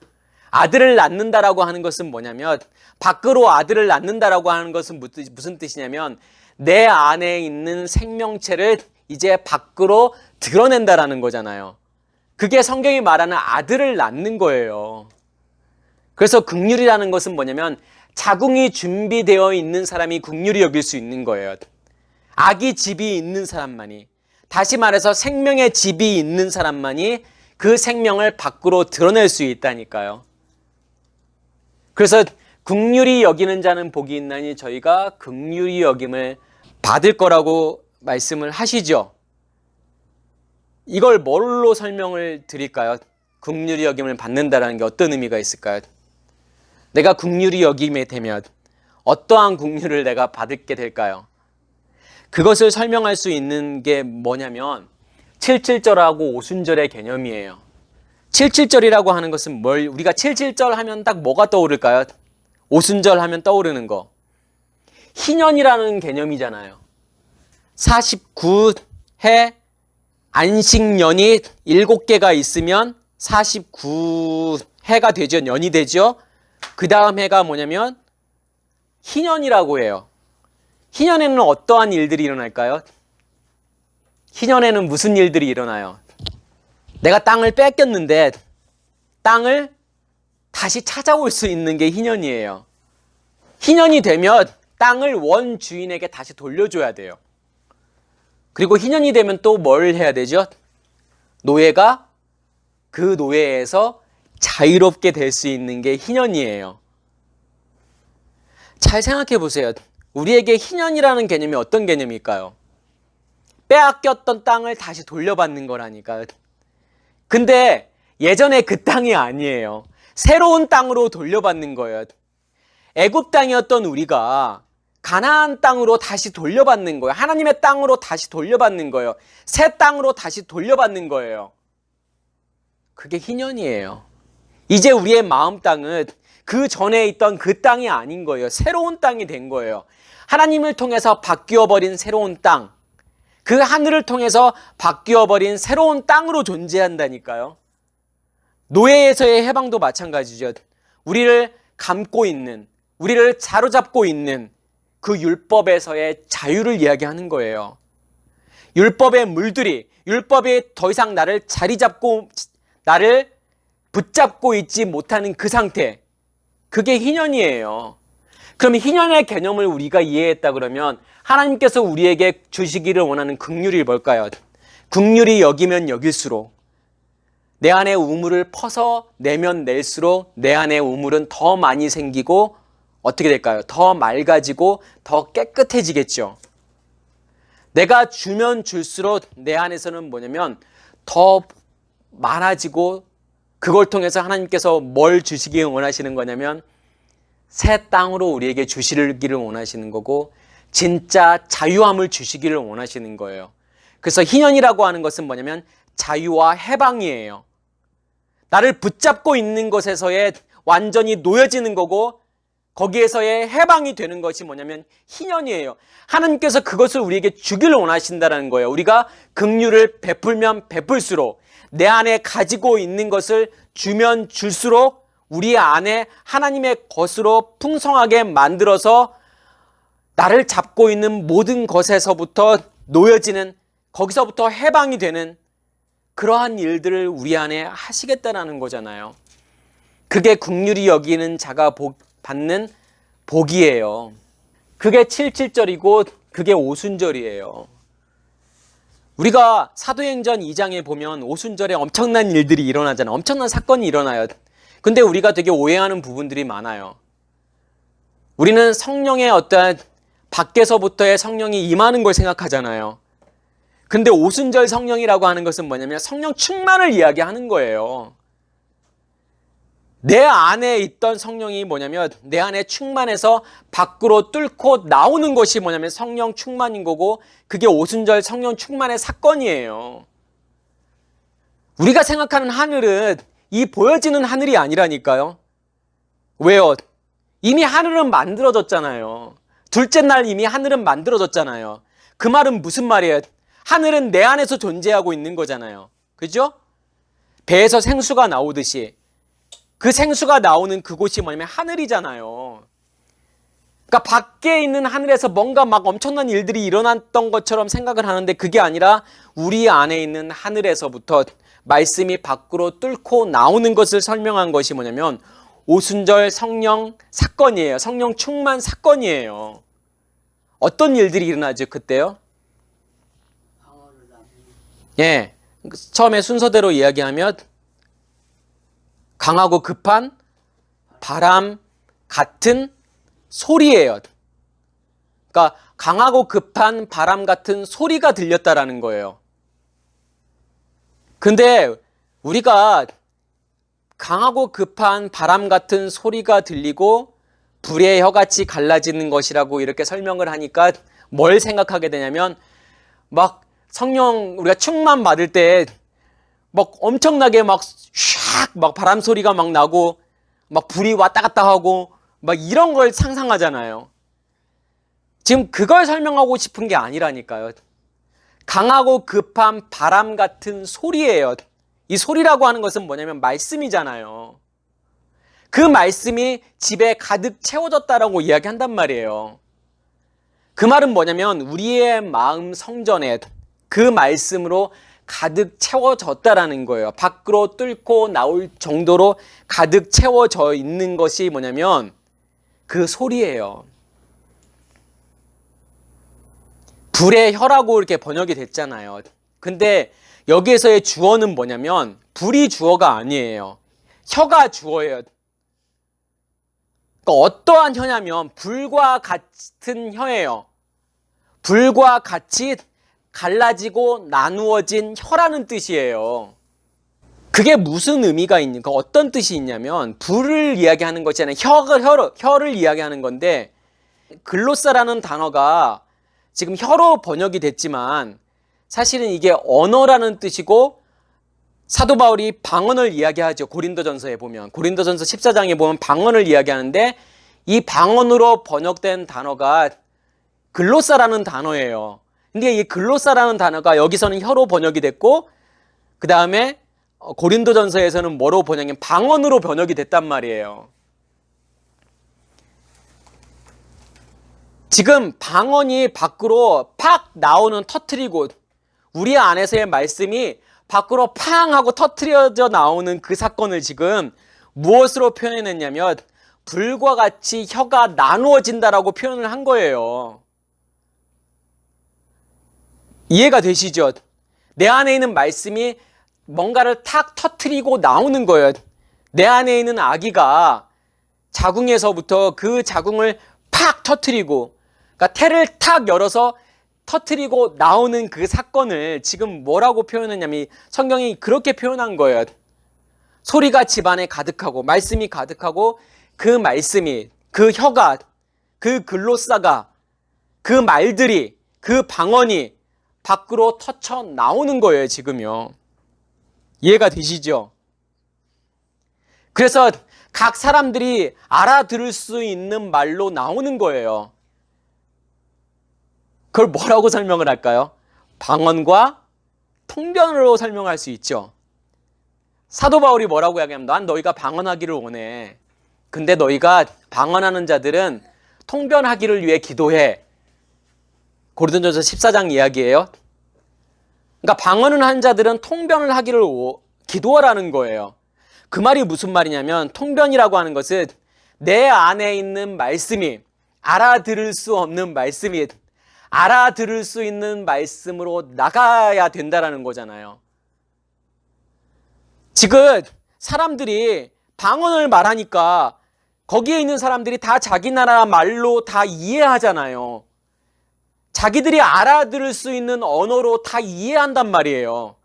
아들을 낳는다라고 하는 것은 뭐냐면 밖으로 아들을 낳는다라고 하는 것은 무슨 뜻이냐면 내 안에 있는 생명체를 이제 밖으로 드러낸다라는 거잖아요. 그게 성경이 말하는 아들을 낳는 거예요. 그래서 긍휼이라는 것은 뭐냐면 자궁이 준비되어 있는 사람이 긍휼히 여길 수 있는 거예요. 아기 집이 있는 사람만이, 다시 말해서 생명의 집이 있는 사람만이 그 생명을 밖으로 드러낼 수 있다니까요. 그래서 긍휼히 여기는 자는 복이 있나니 저희가 긍휼히 여김을 받을 거라고 말씀을 하시죠. 이걸 뭘로 설명을 드릴까요? 긍휼히 여김을 받는다라는 게 어떤 의미가 있을까요? 내가 긍휼히 여김에 되면 어떠한 긍휼을 내가 받게 될까요? 그것을 설명할 수 있는 게 뭐냐면 77절하고 오순절의 개념이에요. 77절이라고 하는 것은 우리가 77절 하면 딱 뭐가 떠오를까요? 오순절 하면 떠오르는 거. 희년이라는 개념이잖아요. 49해 안식년이 7개가 있으면 49해가 되죠. 년이 되죠. 그 다음 해가 뭐냐면 희년이라고 해요. 희년에는 어떠한 일들이 일어날까요? 희년에는 무슨 일들이 일어나요? 내가 땅을 뺏겼는데 땅을 다시 찾아올 수 있는 게 희년이에요. 희년이 되면 땅을 원 주인에게 다시 돌려줘야 돼요. 그리고 희년이 되면 또 뭘 해야 되죠? 노예가 그 노예에서 자유롭게 될 수 있는 게 희년이에요. 잘 생각해 보세요. 우리에게 희년이라는 개념이 어떤 개념일까요? 빼앗겼던 땅을 다시 돌려받는 거라니까요. 근데 예전에 그 땅이 아니에요. 새로운 땅으로 돌려받는 거예요. 애굽 땅이었던 우리가 가나안 땅으로 다시 돌려받는 거예요. 하나님의 땅으로 다시 돌려받는 거예요. 새 땅으로 다시 돌려받는 거예요. 그게 희년이에요. 이제 우리의 마음 땅은 그 전에 있던 그 땅이 아닌 거예요. 새로운 땅이 된 거예요. 하나님을 통해서 바뀌어버린 새로운 땅. 그 하늘을 통해서 바뀌어버린 새로운 땅으로 존재한다니까요. 노예에서의 해방도 마찬가지죠. 우리를 감고 있는, 우리를 사로잡고 있는 그 율법에서의 자유를 이야기하는 거예요. 율법의 물들이, 율법이 더 이상 나를 자리 잡고, 나를 붙잡고 있지 못하는 그 상태. 그게 희년이에요. 그럼 희년의 개념을 우리가 이해했다 그러면 하나님께서 우리에게 주시기를 원하는 긍휼이 뭘까요? 긍휼히 여기면 여길수록 내 안에 우물을 퍼서 내면 낼수록 내 안에 우물은 더 많이 생기고 어떻게 될까요? 더 맑아지고 더 깨끗해지겠죠. 내가 주면 줄수록 내 안에서는 뭐냐면 더 많아지고 그걸 통해서 하나님께서 뭘 주시기 원하시는 거냐면 새 땅으로 우리에게 주시기를 원하시는 거고 진짜 자유함을 주시기를 원하시는 거예요. 그래서 희년이라고 하는 것은 뭐냐면 자유와 해방이에요. 나를 붙잡고 있는 것에서의 완전히 놓여지는 거고 거기에서의 해방이 되는 것이 뭐냐면 희년이에요. 하나님께서 그것을 우리에게 주기를 원하신다는 거예요. 우리가 긍휼을 베풀면 베풀수록 내 안에 가지고 있는 것을 주면 줄수록 우리 안에 하나님의 것으로 풍성하게 만들어서 나를 잡고 있는 모든 것에서부터 놓여지는, 거기서부터 해방이 되는 그러한 일들을 우리 안에 하시겠다는 거잖아요. 그게 긍휼히 여기는 자가 받는 복이에요. 그게 77절이고 그게 오순절이에요. 우리가 사도행전 2장에 보면 오순절에 엄청난 일들이 일어나잖아요. 엄청난 사건이 일어나요. 근데 우리가 되게 오해하는 부분들이 많아요. 우리는 성령의 어떠한 밖에서부터의 성령이 임하는 걸 생각하잖아요. 근데 오순절 성령이라고 하는 것은 뭐냐면 성령 충만을 이야기하는 거예요. 내 안에 있던 성령이 뭐냐면 내 안에 충만해서 밖으로 뚫고 나오는 것이 뭐냐면 성령 충만인 거고 그게 오순절 성령 충만의 사건이에요. 우리가 생각하는 하늘은 이 보여지는 하늘이 아니라니까요. 왜요? 이미 하늘은 만들어졌잖아요. 둘째 날 이미 하늘은 만들어졌잖아요. 그 말은 무슨 말이에요? 하늘은 내 안에서 존재하고 있는 거잖아요. 그죠? 배에서 생수가 나오듯이 그 생수가 나오는 그곳이 뭐냐면 하늘이잖아요. 그러니까 밖에 있는 하늘에서 뭔가 막 엄청난 일들이 일어났던 것처럼 생각을 하는데 그게 아니라 우리 안에 있는 하늘에서부터 말씀이 밖으로 뚫고 나오는 것을 설명한 것이 뭐냐면 오순절 성령 사건이에요. 성령 충만 사건이에요. 어떤 일들이 일어나죠 그때요? 예, 처음에 순서대로 이야기하면 강하고 급한 바람 같은 소리예요. 그러니까 강하고 급한 바람 같은 소리가 들렸다라는 거예요. 근데 우리가 강하고 급한 바람 같은 소리가 들리고 불의 혀같이 갈라지는 것이라고 이렇게 설명을 하니까 뭘 생각하게 되냐면 막 성령 우리가 충만 받을 때 막 엄청나게 막 샥 막 바람 소리가 막 나고 막 불이 왔다 갔다 하고 막 이런 걸 상상하잖아요. 지금 그걸 설명하고 싶은 게 아니라니까요. 강하고 급한 바람 같은 소리예요. 이 소리라고 하는 것은 뭐냐면 말씀이잖아요. 그 말씀이 집에 가득 채워졌다라고 이야기한단 말이에요. 그 말은 뭐냐면 우리의 마음 성전에 그 말씀으로 가득 채워졌다라는 거예요. 밖으로 뚫고 나올 정도로 가득 채워져 있는 것이 뭐냐면 그 소리예요. 불의 혀라고 이렇게 번역이 됐잖아요. 근데 여기에서의 주어는 뭐냐면 불이 주어가 아니에요. 혀가 주어예요. 그러니까 어떠한 혀냐면 불과 같은 혀예요. 불과 같이 갈라지고 나누어진 혀라는 뜻이에요. 그게 무슨 의미가 있는가? 어떤 뜻이 있냐면 불을 이야기하는 것이 아니라 혀를 이야기하는 건데 글로사라는 단어가 지금 혀로 번역이 됐지만 사실은 이게 언어라는 뜻이고 사도 바울이 방언을 이야기하죠. 고린도전서에 보면 고린도전서 14장에 보면 방언을 이야기하는데 이 방언으로 번역된 단어가 글로사라는 단어예요. 근데 이 글로사라는 단어가 여기서는 혀로 번역이 됐고 그 다음에 고린도전서에서는 뭐로 번역이 방언으로 번역이 됐단 말이에요. 지금 방언이 밖으로 팍 나오는 터트리고 우리 안에서의 말씀이 밖으로 팡 하고 터트려져 나오는 그 사건을 지금 무엇으로 표현했냐면 불과 같이 혀가 나누어진다라고 표현을 한 거예요. 이해가 되시죠? 내 안에 있는 말씀이 뭔가를 탁 터트리고 나오는 거예요. 내 안에 있는 아기가 자궁에서부터 그 자궁을 팍 터트리고 그러니까 태를 탁 열어서 터트리고 나오는 그 사건을 지금 뭐라고 표현했냐면 성경이 그렇게 표현한 거예요. 소리가 집안에 가득하고 말씀이 가득하고 그 말씀이 그 혀가 그 글로사가 그 말들이 그 방언이 밖으로 터쳐 나오는 거예요. 지금요. 이해가 되시죠? 그래서 각 사람들이 알아들을 수 있는 말로 나오는 거예요. 그걸 뭐라고 설명을 할까요? 방언과 통변으로 설명할 수 있죠. 사도 바울이 뭐라고 이야기하면 난 너희가 방언하기를 원해. 근데 너희가 방언하는 자들은 통변하기를 위해 기도해. 고린도전서 14장 이야기예요. 그러니까 방언을 한 자들은 통변을 하기를 기도하라는 거예요. 그 말이 무슨 말이냐면 통변이라고 하는 것은 내 안에 있는 말씀이 알아들을 수 없는 말씀이 알아들을 수 있는 말씀으로 나가야 된다라는 거잖아요. 지금 사람들이 방언을 말하니까 거기에 있는 사람들이 다 자기 나라 말로 다 이해하잖아요. 자기들이 알아들을 수 있는 언어로 다 이해한단 말이에요.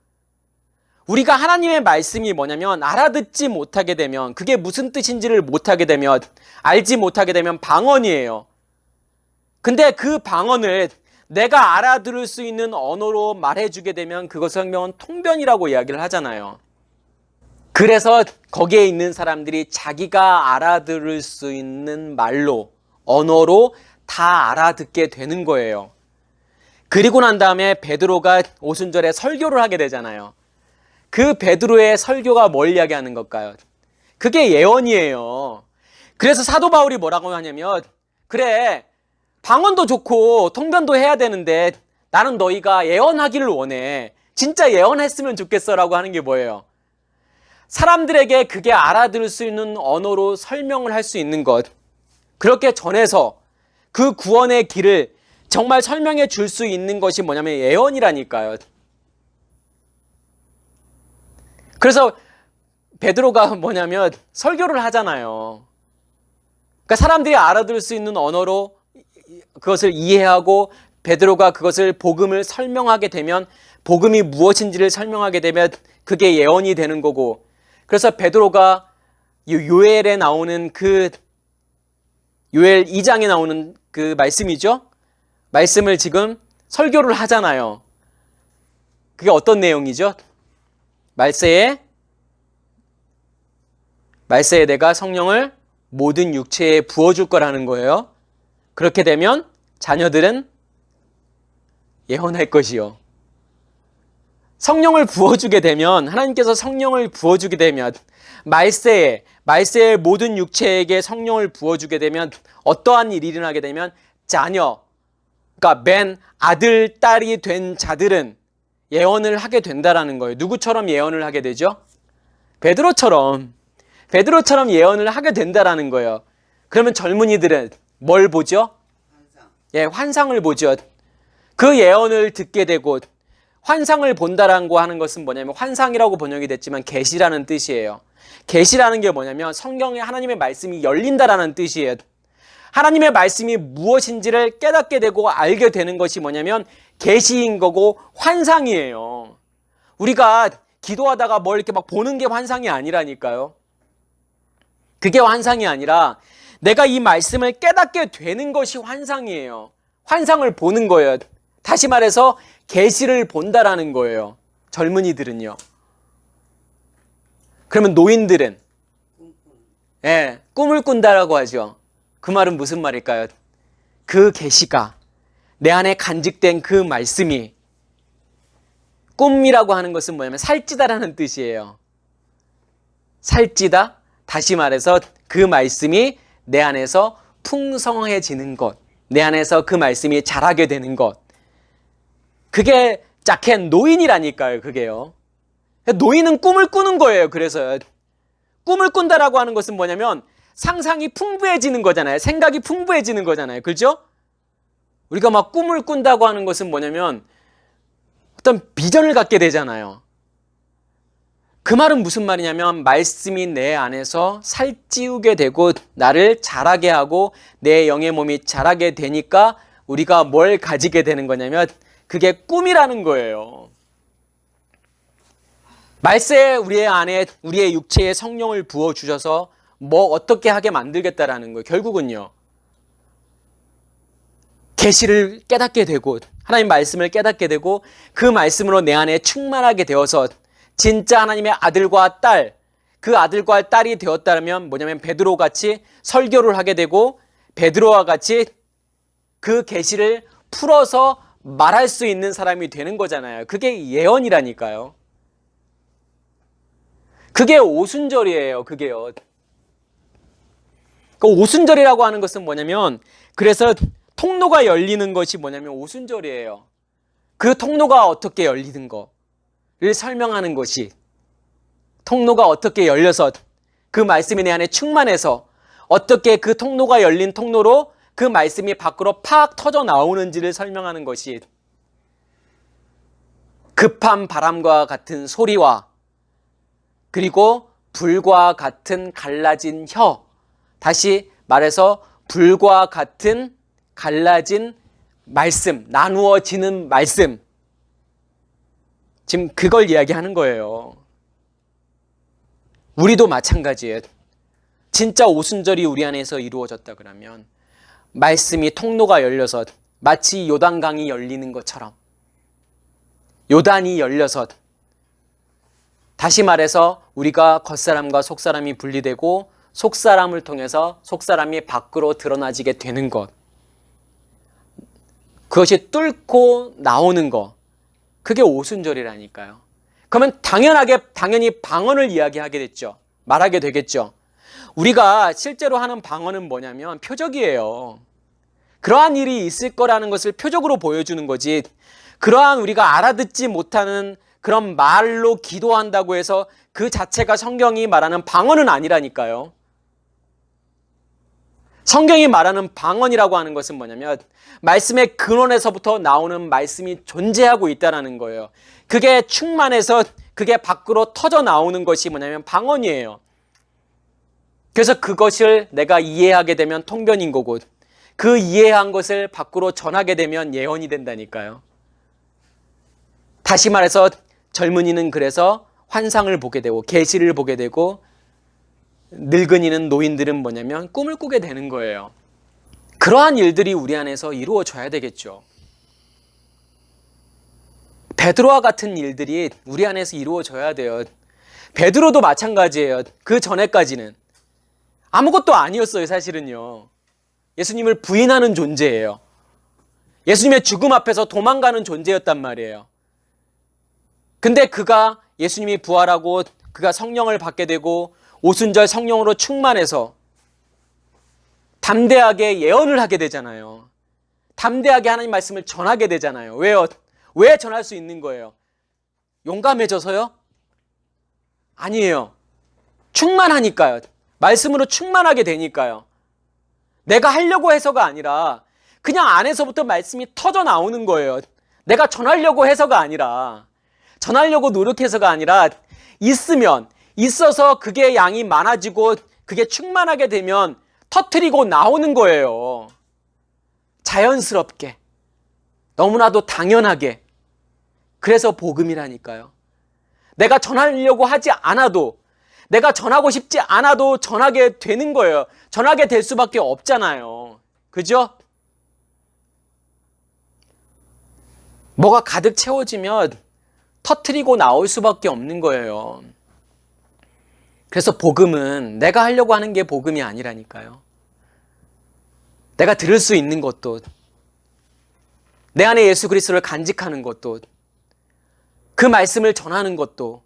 우리가 하나님의 말씀이 뭐냐면 알아듣지 못하게 되면 그게 무슨 뜻인지를 못하게 되면 알지 못하게 되면 방언이에요. 근데 그 방언을 내가 알아들을 수 있는 언어로 말해주게 되면 그것을 성경은 통변이라고 이야기를 하잖아요. 그래서 거기에 있는 사람들이 자기가 알아들을 수 있는 말로 언어로 다 알아듣게 되는 거예요. 그리고 난 다음에 베드로가 오순절에 설교를 하게 되잖아요. 그 베드로의 설교가 뭘 이야기하는 걸까요? 그게 예언이에요. 그래서 사도 바울이 뭐라고 하냐면 그래 방언도 좋고 통변도 해야 되는데 나는 너희가 예언하기를 원해. 진짜 예언했으면 좋겠어 라고 하는 게 뭐예요? 사람들에게 그게 알아들을 수 있는 언어로 설명을 할 수 있는 것, 그렇게 전해서 그 구원의 길을 정말 설명해 줄 수 있는 것이 뭐냐면 예언이라니까요. 그래서 베드로가 뭐냐면 설교를 하잖아요. 그러니까 사람들이 알아들을 수 있는 언어로 그것을 이해하고 베드로가 그것을 복음을 설명하게 되면 복음이 무엇인지를 설명하게 되면 그게 예언이 되는 거고 그래서 베드로가 요엘에 나오는 그 요엘 2장에 나오는 그 말씀이죠. 말씀을 지금 설교를 하잖아요. 그게 어떤 내용이죠? 말세에 내가 성령을 모든 육체에 부어줄 거라는 거예요. 그렇게 되면 자녀들은 예언할 것이요. 성령을 부어주게 되면 하나님께서 성령을 부어주게 되면 말세에 모든 육체에게 성령을 부어주게 되면 어떠한 일이 일어나게 되면 자녀, 그러니까 맨 아들, 딸이 된 자들은 예언을 하게 된다라는 거예요. 누구처럼 예언을 하게 되죠? 베드로처럼 예언을 하게 된다라는 거예요. 그러면 젊은이들은 뭘 보죠? 환상을 보죠. 그 예언을 듣게 되고 환상을 본다라고 하는 것은 뭐냐면 환상이라고 번역이 됐지만 계시라는 뜻이에요. 계시라는 게 뭐냐면 성경에 하나님의 말씀이 열린다라는 뜻이에요. 하나님의 말씀이 무엇인지를 깨닫게 되고 알게 되는 것이 뭐냐면 계시인 거고 환상이에요. 우리가 기도하다가 뭘 이렇게 막 보는 게 환상이 아니라니까요. 그게 환상이 아니라 내가 이 말씀을 깨닫게 되는 것이 환상이에요. 환상을 보는 거예요. 다시 말해서 계시를 본다라는 거예요. 젊은이들은요. 그러면 노인들은 꿈을 꾼다라고 하죠. 그 말은 무슨 말일까요? 그 계시가 내 안에 간직된 그 말씀이 꿈이라고 하는 것은 뭐냐면 살찌다라는 뜻이에요. 살찌다? 다시 말해서 그 말씀이 내 안에서 풍성해지는 것, 내 안에서 그 말씀이 자라게 되는 것. 그게 자켓 노인이라니까요, 그게요. 노인은 꿈을 꾸는 거예요. 그래서 꿈을 꾼다라고 하는 것은 뭐냐면 상상이 풍부해지는 거잖아요. 생각이 풍부해지는 거잖아요. 그렇죠? 우리가 막 꿈을 꾼다고 하는 것은 뭐냐면 어떤 비전을 갖게 되잖아요. 그 말은 무슨 말이냐면 말씀이 내 안에서 살찌우게 되고 나를 자라게 하고 내 영의 몸이 자라게 되니까 우리가 뭘 가지게 되는 거냐면 그게 꿈이라는 거예요. 말세에 우리의 안에 우리의 육체에 성령을 부어주셔서 뭐 어떻게 하게 만들겠다라는 거예요. 결국은요. 계시를 깨닫게 되고 하나님 말씀을 깨닫게 되고 그 말씀으로 내 안에 충만하게 되어서 진짜 하나님의 아들과 딸, 그 아들과 딸이 되었다면 뭐냐면 베드로같이 설교를 하게 되고 베드로와 같이 그 계시를 풀어서 말할 수 있는 사람이 되는 거잖아요. 그게 예언이라니까요. 그게 오순절이에요. 그게요. 그 오순절이라고 하는 것은 뭐냐면 그래서 통로가 열리는 것이 뭐냐면 오순절이에요. 그 통로가 어떻게 열리는 거를 설명하는 것이 통로가 어떻게 열려서 그 말씀이 내 안에 충만해서 어떻게 그 통로가 열린 통로로 그 말씀이 밖으로 팍 터져 나오는지를 설명하는 것이 급한 바람과 같은 소리와 그리고 불과 같은 갈라진 혀, 다시 말해서 불과 같은 갈라진 말씀, 나누어지는 말씀, 지금 그걸 이야기하는 거예요. 우리도 마찬가지예요. 진짜 오순절이 우리 안에서 이루어졌다 그러면 말씀이 통로가 열려서 마치 요단강이 열리는 것처럼 요단이 열려서 다시 말해서 우리가 겉사람과 속사람이 분리되고 속사람을 통해서 속사람이 밖으로 드러나지게 되는 것, 그것이 뚫고 나오는 것, 그게 오순절이라니까요. 그러면 당연히 방언을 이야기하게 됐죠. 말하게 되겠죠. 우리가 실제로 하는 방언은 뭐냐면 표적이에요. 그러한 일이 있을 거라는 것을 표적으로 보여주는 거지, 그러한 우리가 알아듣지 못하는 그런 말로 기도한다고 해서 그 자체가 성경이 말하는 방언은 아니라니까요. 성경이 말하는 방언이라고 하는 것은 뭐냐면 말씀의 근원에서부터 나오는 말씀이 존재하고 있다는 거예요. 그게 충만해서 그게 밖으로 터져 나오는 것이 뭐냐면 방언이에요. 그래서 그것을 내가 이해하게 되면 통변인 거고, 그 이해한 것을 밖으로 전하게 되면 예언이 된다니까요. 다시 말해서 젊은이는 그래서 환상을 보게 되고 계시를 보게 되고, 늙은이는 노인들은 뭐냐면 꿈을 꾸게 되는 거예요. 그러한 일들이 우리 안에서 이루어져야 되겠죠. 베드로와 같은 일들이 우리 안에서 이루어져야 돼요. 베드로도 마찬가지예요. 그 전에까지는 아무것도 아니었어요. 사실은요. 예수님을 부인하는 존재예요. 예수님의 죽음 앞에서 도망가는 존재였단 말이에요. 근데 그가 예수님이 부활하고 그가 성령을 받게 되고 오순절 성령으로 충만해서 담대하게 예언을 하게 되잖아요. 담대하게 하나님 말씀을 전하게 되잖아요. 왜요? 왜 전할 수 있는 거예요? 용감해져서요? 아니에요. 충만하니까요. 말씀으로 충만하게 되니까요. 내가 하려고 해서가 아니라 그냥 안에서부터 말씀이 터져 나오는 거예요. 내가 전하려고 해서가 아니라, 전하려고 노력해서가 아니라, 있어서 그게 양이 많아지고 그게 충만하게 되면 터뜨리고 나오는 거예요. 자연스럽게, 너무나도 당연하게. 그래서 복음이라니까요. 내가 전하려고 하지 않아도, 내가 전하고 싶지 않아도 전하게 되는 거예요. 전하게 될 수밖에 없잖아요. 그죠? 뭐가 가득 채워지면 터뜨리고 나올 수밖에 없는 거예요. 그래서 복음은 내가 하려고 하는 게 복음이 아니라니까요. 내가 들을 수 있는 것도, 내 안에 예수 그리스도를 간직하는 것도, 그 말씀을 전하는 것도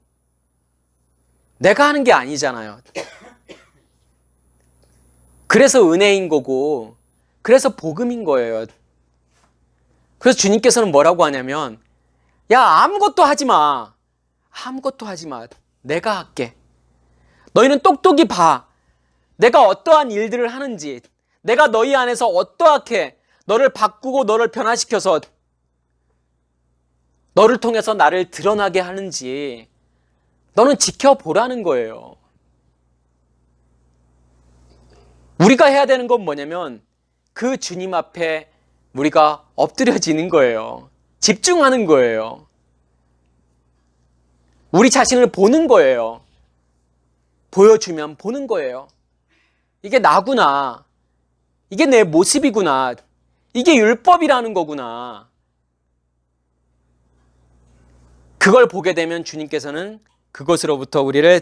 내가 하는 게 아니잖아요. 그래서 은혜인 거고, 그래서 복음인 거예요. 그래서 주님께서는 뭐라고 하냐면, 야, 아무것도 하지 마. 아무것도 하지 마. 내가 할게. 너희는 똑똑히 봐. 내가 어떠한 일들을 하는지, 내가 너희 안에서 어떠하게 너를 바꾸고 너를 변화시켜서 너를 통해서 나를 드러나게 하는지 너는 지켜보라는 거예요. 우리가 해야 되는 건 뭐냐면 그 주님 앞에 우리가 엎드려지는 거예요. 집중하는 거예요. 우리 자신을 보는 거예요. 보여주면 보는 거예요. 이게 나구나. 이게 내 모습이구나. 이게 율법이라는 거구나. 그걸 보게 되면 주님께서는 그것으로부터 우리를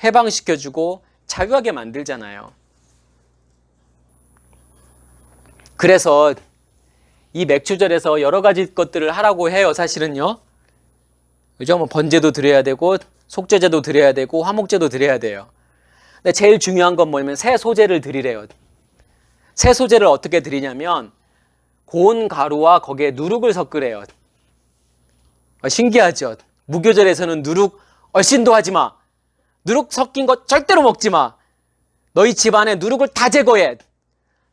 해방시켜주고 자유하게 만들잖아요. 그래서 이 맥주절에서 여러 가지 것들을 하라고 해요. 사실은요. 그죠? 뭐 번제도 드려야 되고 속죄제도 드려야 되고 화목제도 드려야 돼요. 근데 제일 중요한 건 뭐냐면 새 소제를 드리래요. 새 소제를 어떻게 드리냐면 고운 가루와 거기에 누룩을 섞으래요. 신기하죠? 무교절에서는 누룩 얼씬도 하지 마. 누룩 섞인 거 절대로 먹지 마. 너희 집안에 누룩을 다 제거해.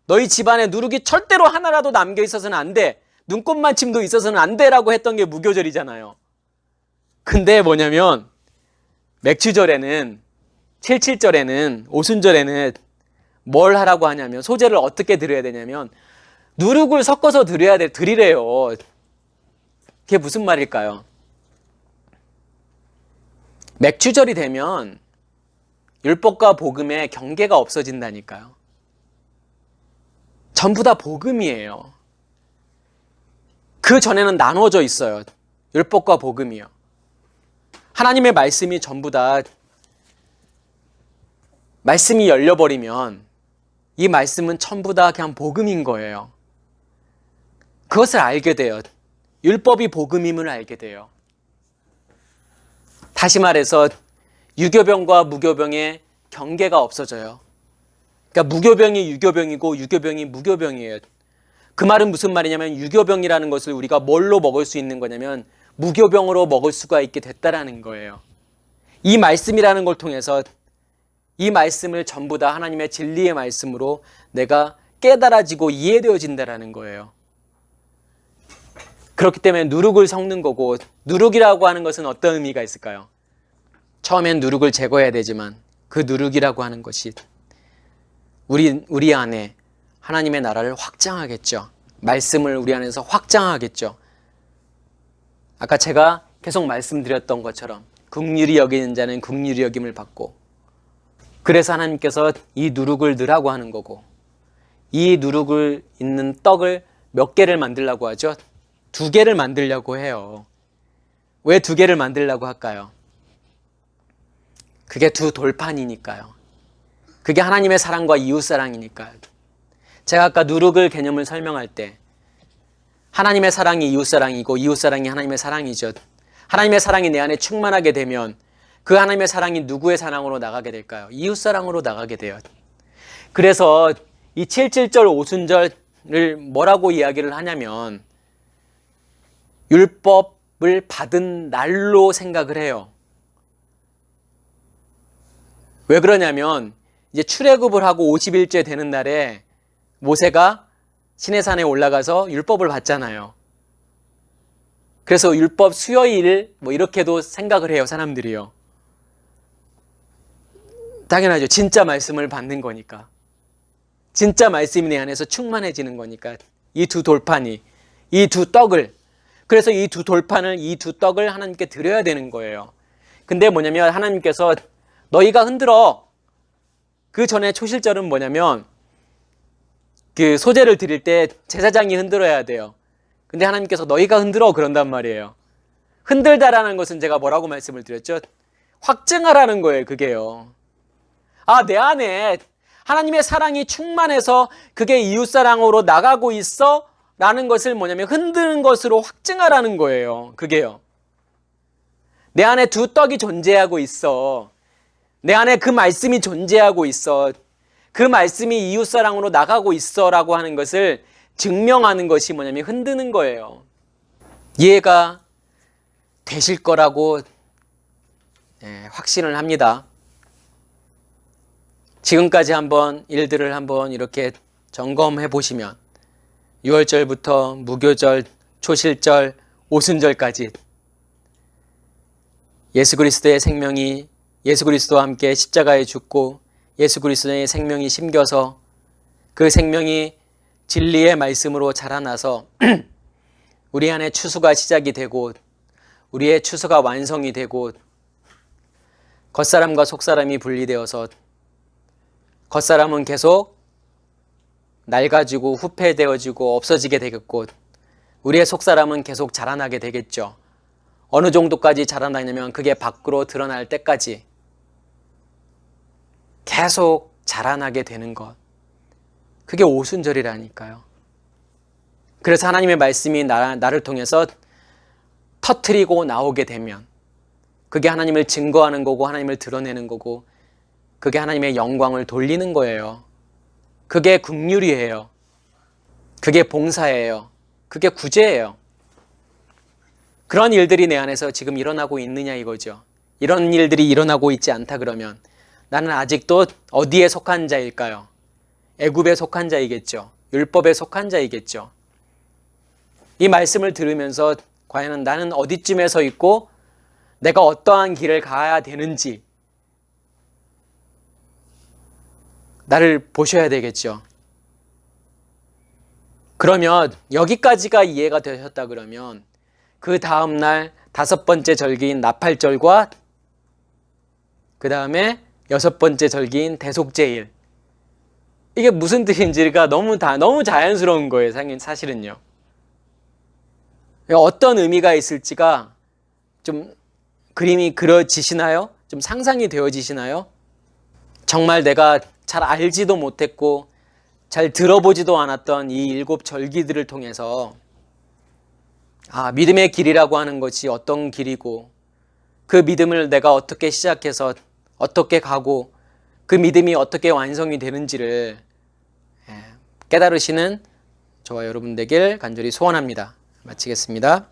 너희 집안에 누룩이 절대로 하나라도 남겨 있어서는 안 돼. 눈꽃만침도 있어서는 안 돼라고 했던 게 무교절이잖아요. 근데 뭐냐면 맥주절에는, 77절에는, 오순절에는 뭘 하라고 하냐면 소제를 어떻게 드려야 되냐면 누룩을 섞어서 드리래요. 그게 무슨 말일까요? 맥주절이 되면 율법과 복음의 경계가 없어진다니까요. 전부 다 복음이에요. 그 전에는 나눠져 있어요. 율법과 복음이요. 하나님의 말씀이 전부 다, 말씀이 열려버리면 이 말씀은 전부 다 그냥 복음인 거예요. 그것을 알게 돼요. 율법이 복음임을 알게 돼요. 다시 말해서 유교병과 무교병의 경계가 없어져요. 그러니까 무교병이 유교병이고 유교병이 무교병이에요. 그 말은 무슨 말이냐면 유교병이라는 것을 우리가 뭘로 먹을 수 있는 거냐면 무교병으로 먹을 수가 있게 됐다라는 거예요. 이 말씀이라는 걸 통해서 이 말씀을 전부 다 하나님의 진리의 말씀으로 내가 깨달아지고 이해되어진다라는 거예요. 그렇기 때문에 누룩을 섞는 거고, 누룩이라고 하는 것은 어떤 의미가 있을까요? 처음엔 누룩을 제거해야 되지만 그 누룩이라고 하는 것이 우리 안에 하나님의 나라를 확장하겠죠. 말씀을 우리 안에서 확장하겠죠. 아까 제가 계속 말씀드렸던 것처럼 긍휼히 여기는 자는 긍휼히 여김을 받고, 그래서 하나님께서 이 누룩을 넣으라고 하는 거고, 이 누룩을 있는 떡을 몇 개를 만들려고 하죠? 2개를 만들려고 해요. 왜 2개를 만들려고 할까요? 그게 2 돌판이니까요. 그게 하나님의 사랑과 이웃 사랑이니까요. 제가 아까 누룩을 개념을 설명할 때 하나님의 사랑이 이웃 사랑이고 이웃 사랑이 하나님의 사랑이죠. 하나님의 사랑이 내 안에 충만하게 되면 그 하나님의 사랑이 누구의 사랑으로 나가게 될까요? 이웃 사랑으로 나가게 돼요. 그래서 이 77절 오순절을 뭐라고 이야기를 하냐면 율법을 받은 날로 생각을 해요. 왜 그러냐면 이제 출애굽을 하고 50일째 되는 날에 모세가 시내산에 올라가서 율법을 받잖아요. 그래서 율법 수요일 뭐 이렇게도 생각을 해요, 사람들이요. 당연하죠. 진짜 말씀을 받는 거니까. 진짜 말씀이 내 안에서 충만해지는 거니까. 이 2 돌판이, 이 2 떡을, 그래서 이 2 돌판을, 이 2 떡을 하나님께 드려야 되는 거예요. 근데 뭐냐면 하나님께서 너희가 흔들어. 그 전에 초실절은 뭐냐면 그 소제를 드릴 때 제사장이 흔들어야 돼요. 근데 하나님께서 너희가 흔들어 그런단 말이에요. 흔들다라는 것은 제가 뭐라고 말씀을 드렸죠? 확증하라는 거예요, 그게요. 아, 내 안에 하나님의 사랑이 충만해서 그게 이웃사랑으로 나가고 있어 라는 것을 뭐냐면 흔드는 것으로 확증하라는 거예요, 그게요. 내 안에 2 떡이 존재하고 있어. 내 안에 그 말씀이 존재하고 있어. 그 말씀이 이웃사랑으로 나가고 있어 라고 하는 것을 증명하는 것이 뭐냐면 흔드는 거예요. 이해가 되실 거라고 확신을 합니다. 지금까지 한번 일들을 한번 이렇게 점검해 보시면 6월절부터 무교절, 초실절, 오순절까지 예수 그리스도의 생명이 예수 그리스도와 함께 십자가에 죽고 예수 그리스도의 생명이 심겨서 그 생명이 진리의 말씀으로 자라나서 우리 안에 추수가 시작이 되고 우리의 추수가 완성이 되고 겉사람과 속사람이 분리되어서 겉사람은 계속 낡아지고 후패되어지고 없어지게 되겠고 우리의 속사람은 계속 자라나게 되겠죠. 어느 정도까지 자라나냐면 그게 밖으로 드러날 때까지 계속 자라나게 되는 것. 그게 오순절이라니까요. 그래서 하나님의 말씀이 나를 통해서 터뜨리고 나오게 되면 그게 하나님을 증거하는 거고 하나님을 드러내는 거고 그게 하나님의 영광을 돌리는 거예요. 그게 긍휼이에요. 그게 봉사예요. 그게 구제예요. 그런 일들이 내 안에서 지금 일어나고 있느냐 이거죠. 이런 일들이 일어나고 있지 않다 그러면 나는 아직도 어디에 속한 자일까요? 애굽에 속한 자이겠죠. 율법에 속한 자이겠죠. 이 말씀을 들으면서 과연 나는 어디쯤에 서 있고 내가 어떠한 길을 가야 되는지 나를 보셔야 되겠죠. 그러면 여기까지가 이해가 되셨다 그러면 그 다음날 5번째 절기인 나팔절과 그 다음에 6번째 절기인 대속제일, 이게 무슨 뜻인지가 너무 자연스러운 거예요. 사실은요. 어떤 의미가 있을지가 좀 그림이 그려지시나요? 좀 상상이 되어지시나요? 정말 내가 잘 알지도 못했고 잘 들어보지도 않았던 이 7 절기들을 통해서 믿음의 길이라고 하는 것이 어떤 길이고 그 믿음을 내가 어떻게 시작해서 어떻게 가고 그 믿음이 어떻게 완성이 되는지를 깨달으시는 저와 여러분 되길 간절히 소원합니다. 마치겠습니다.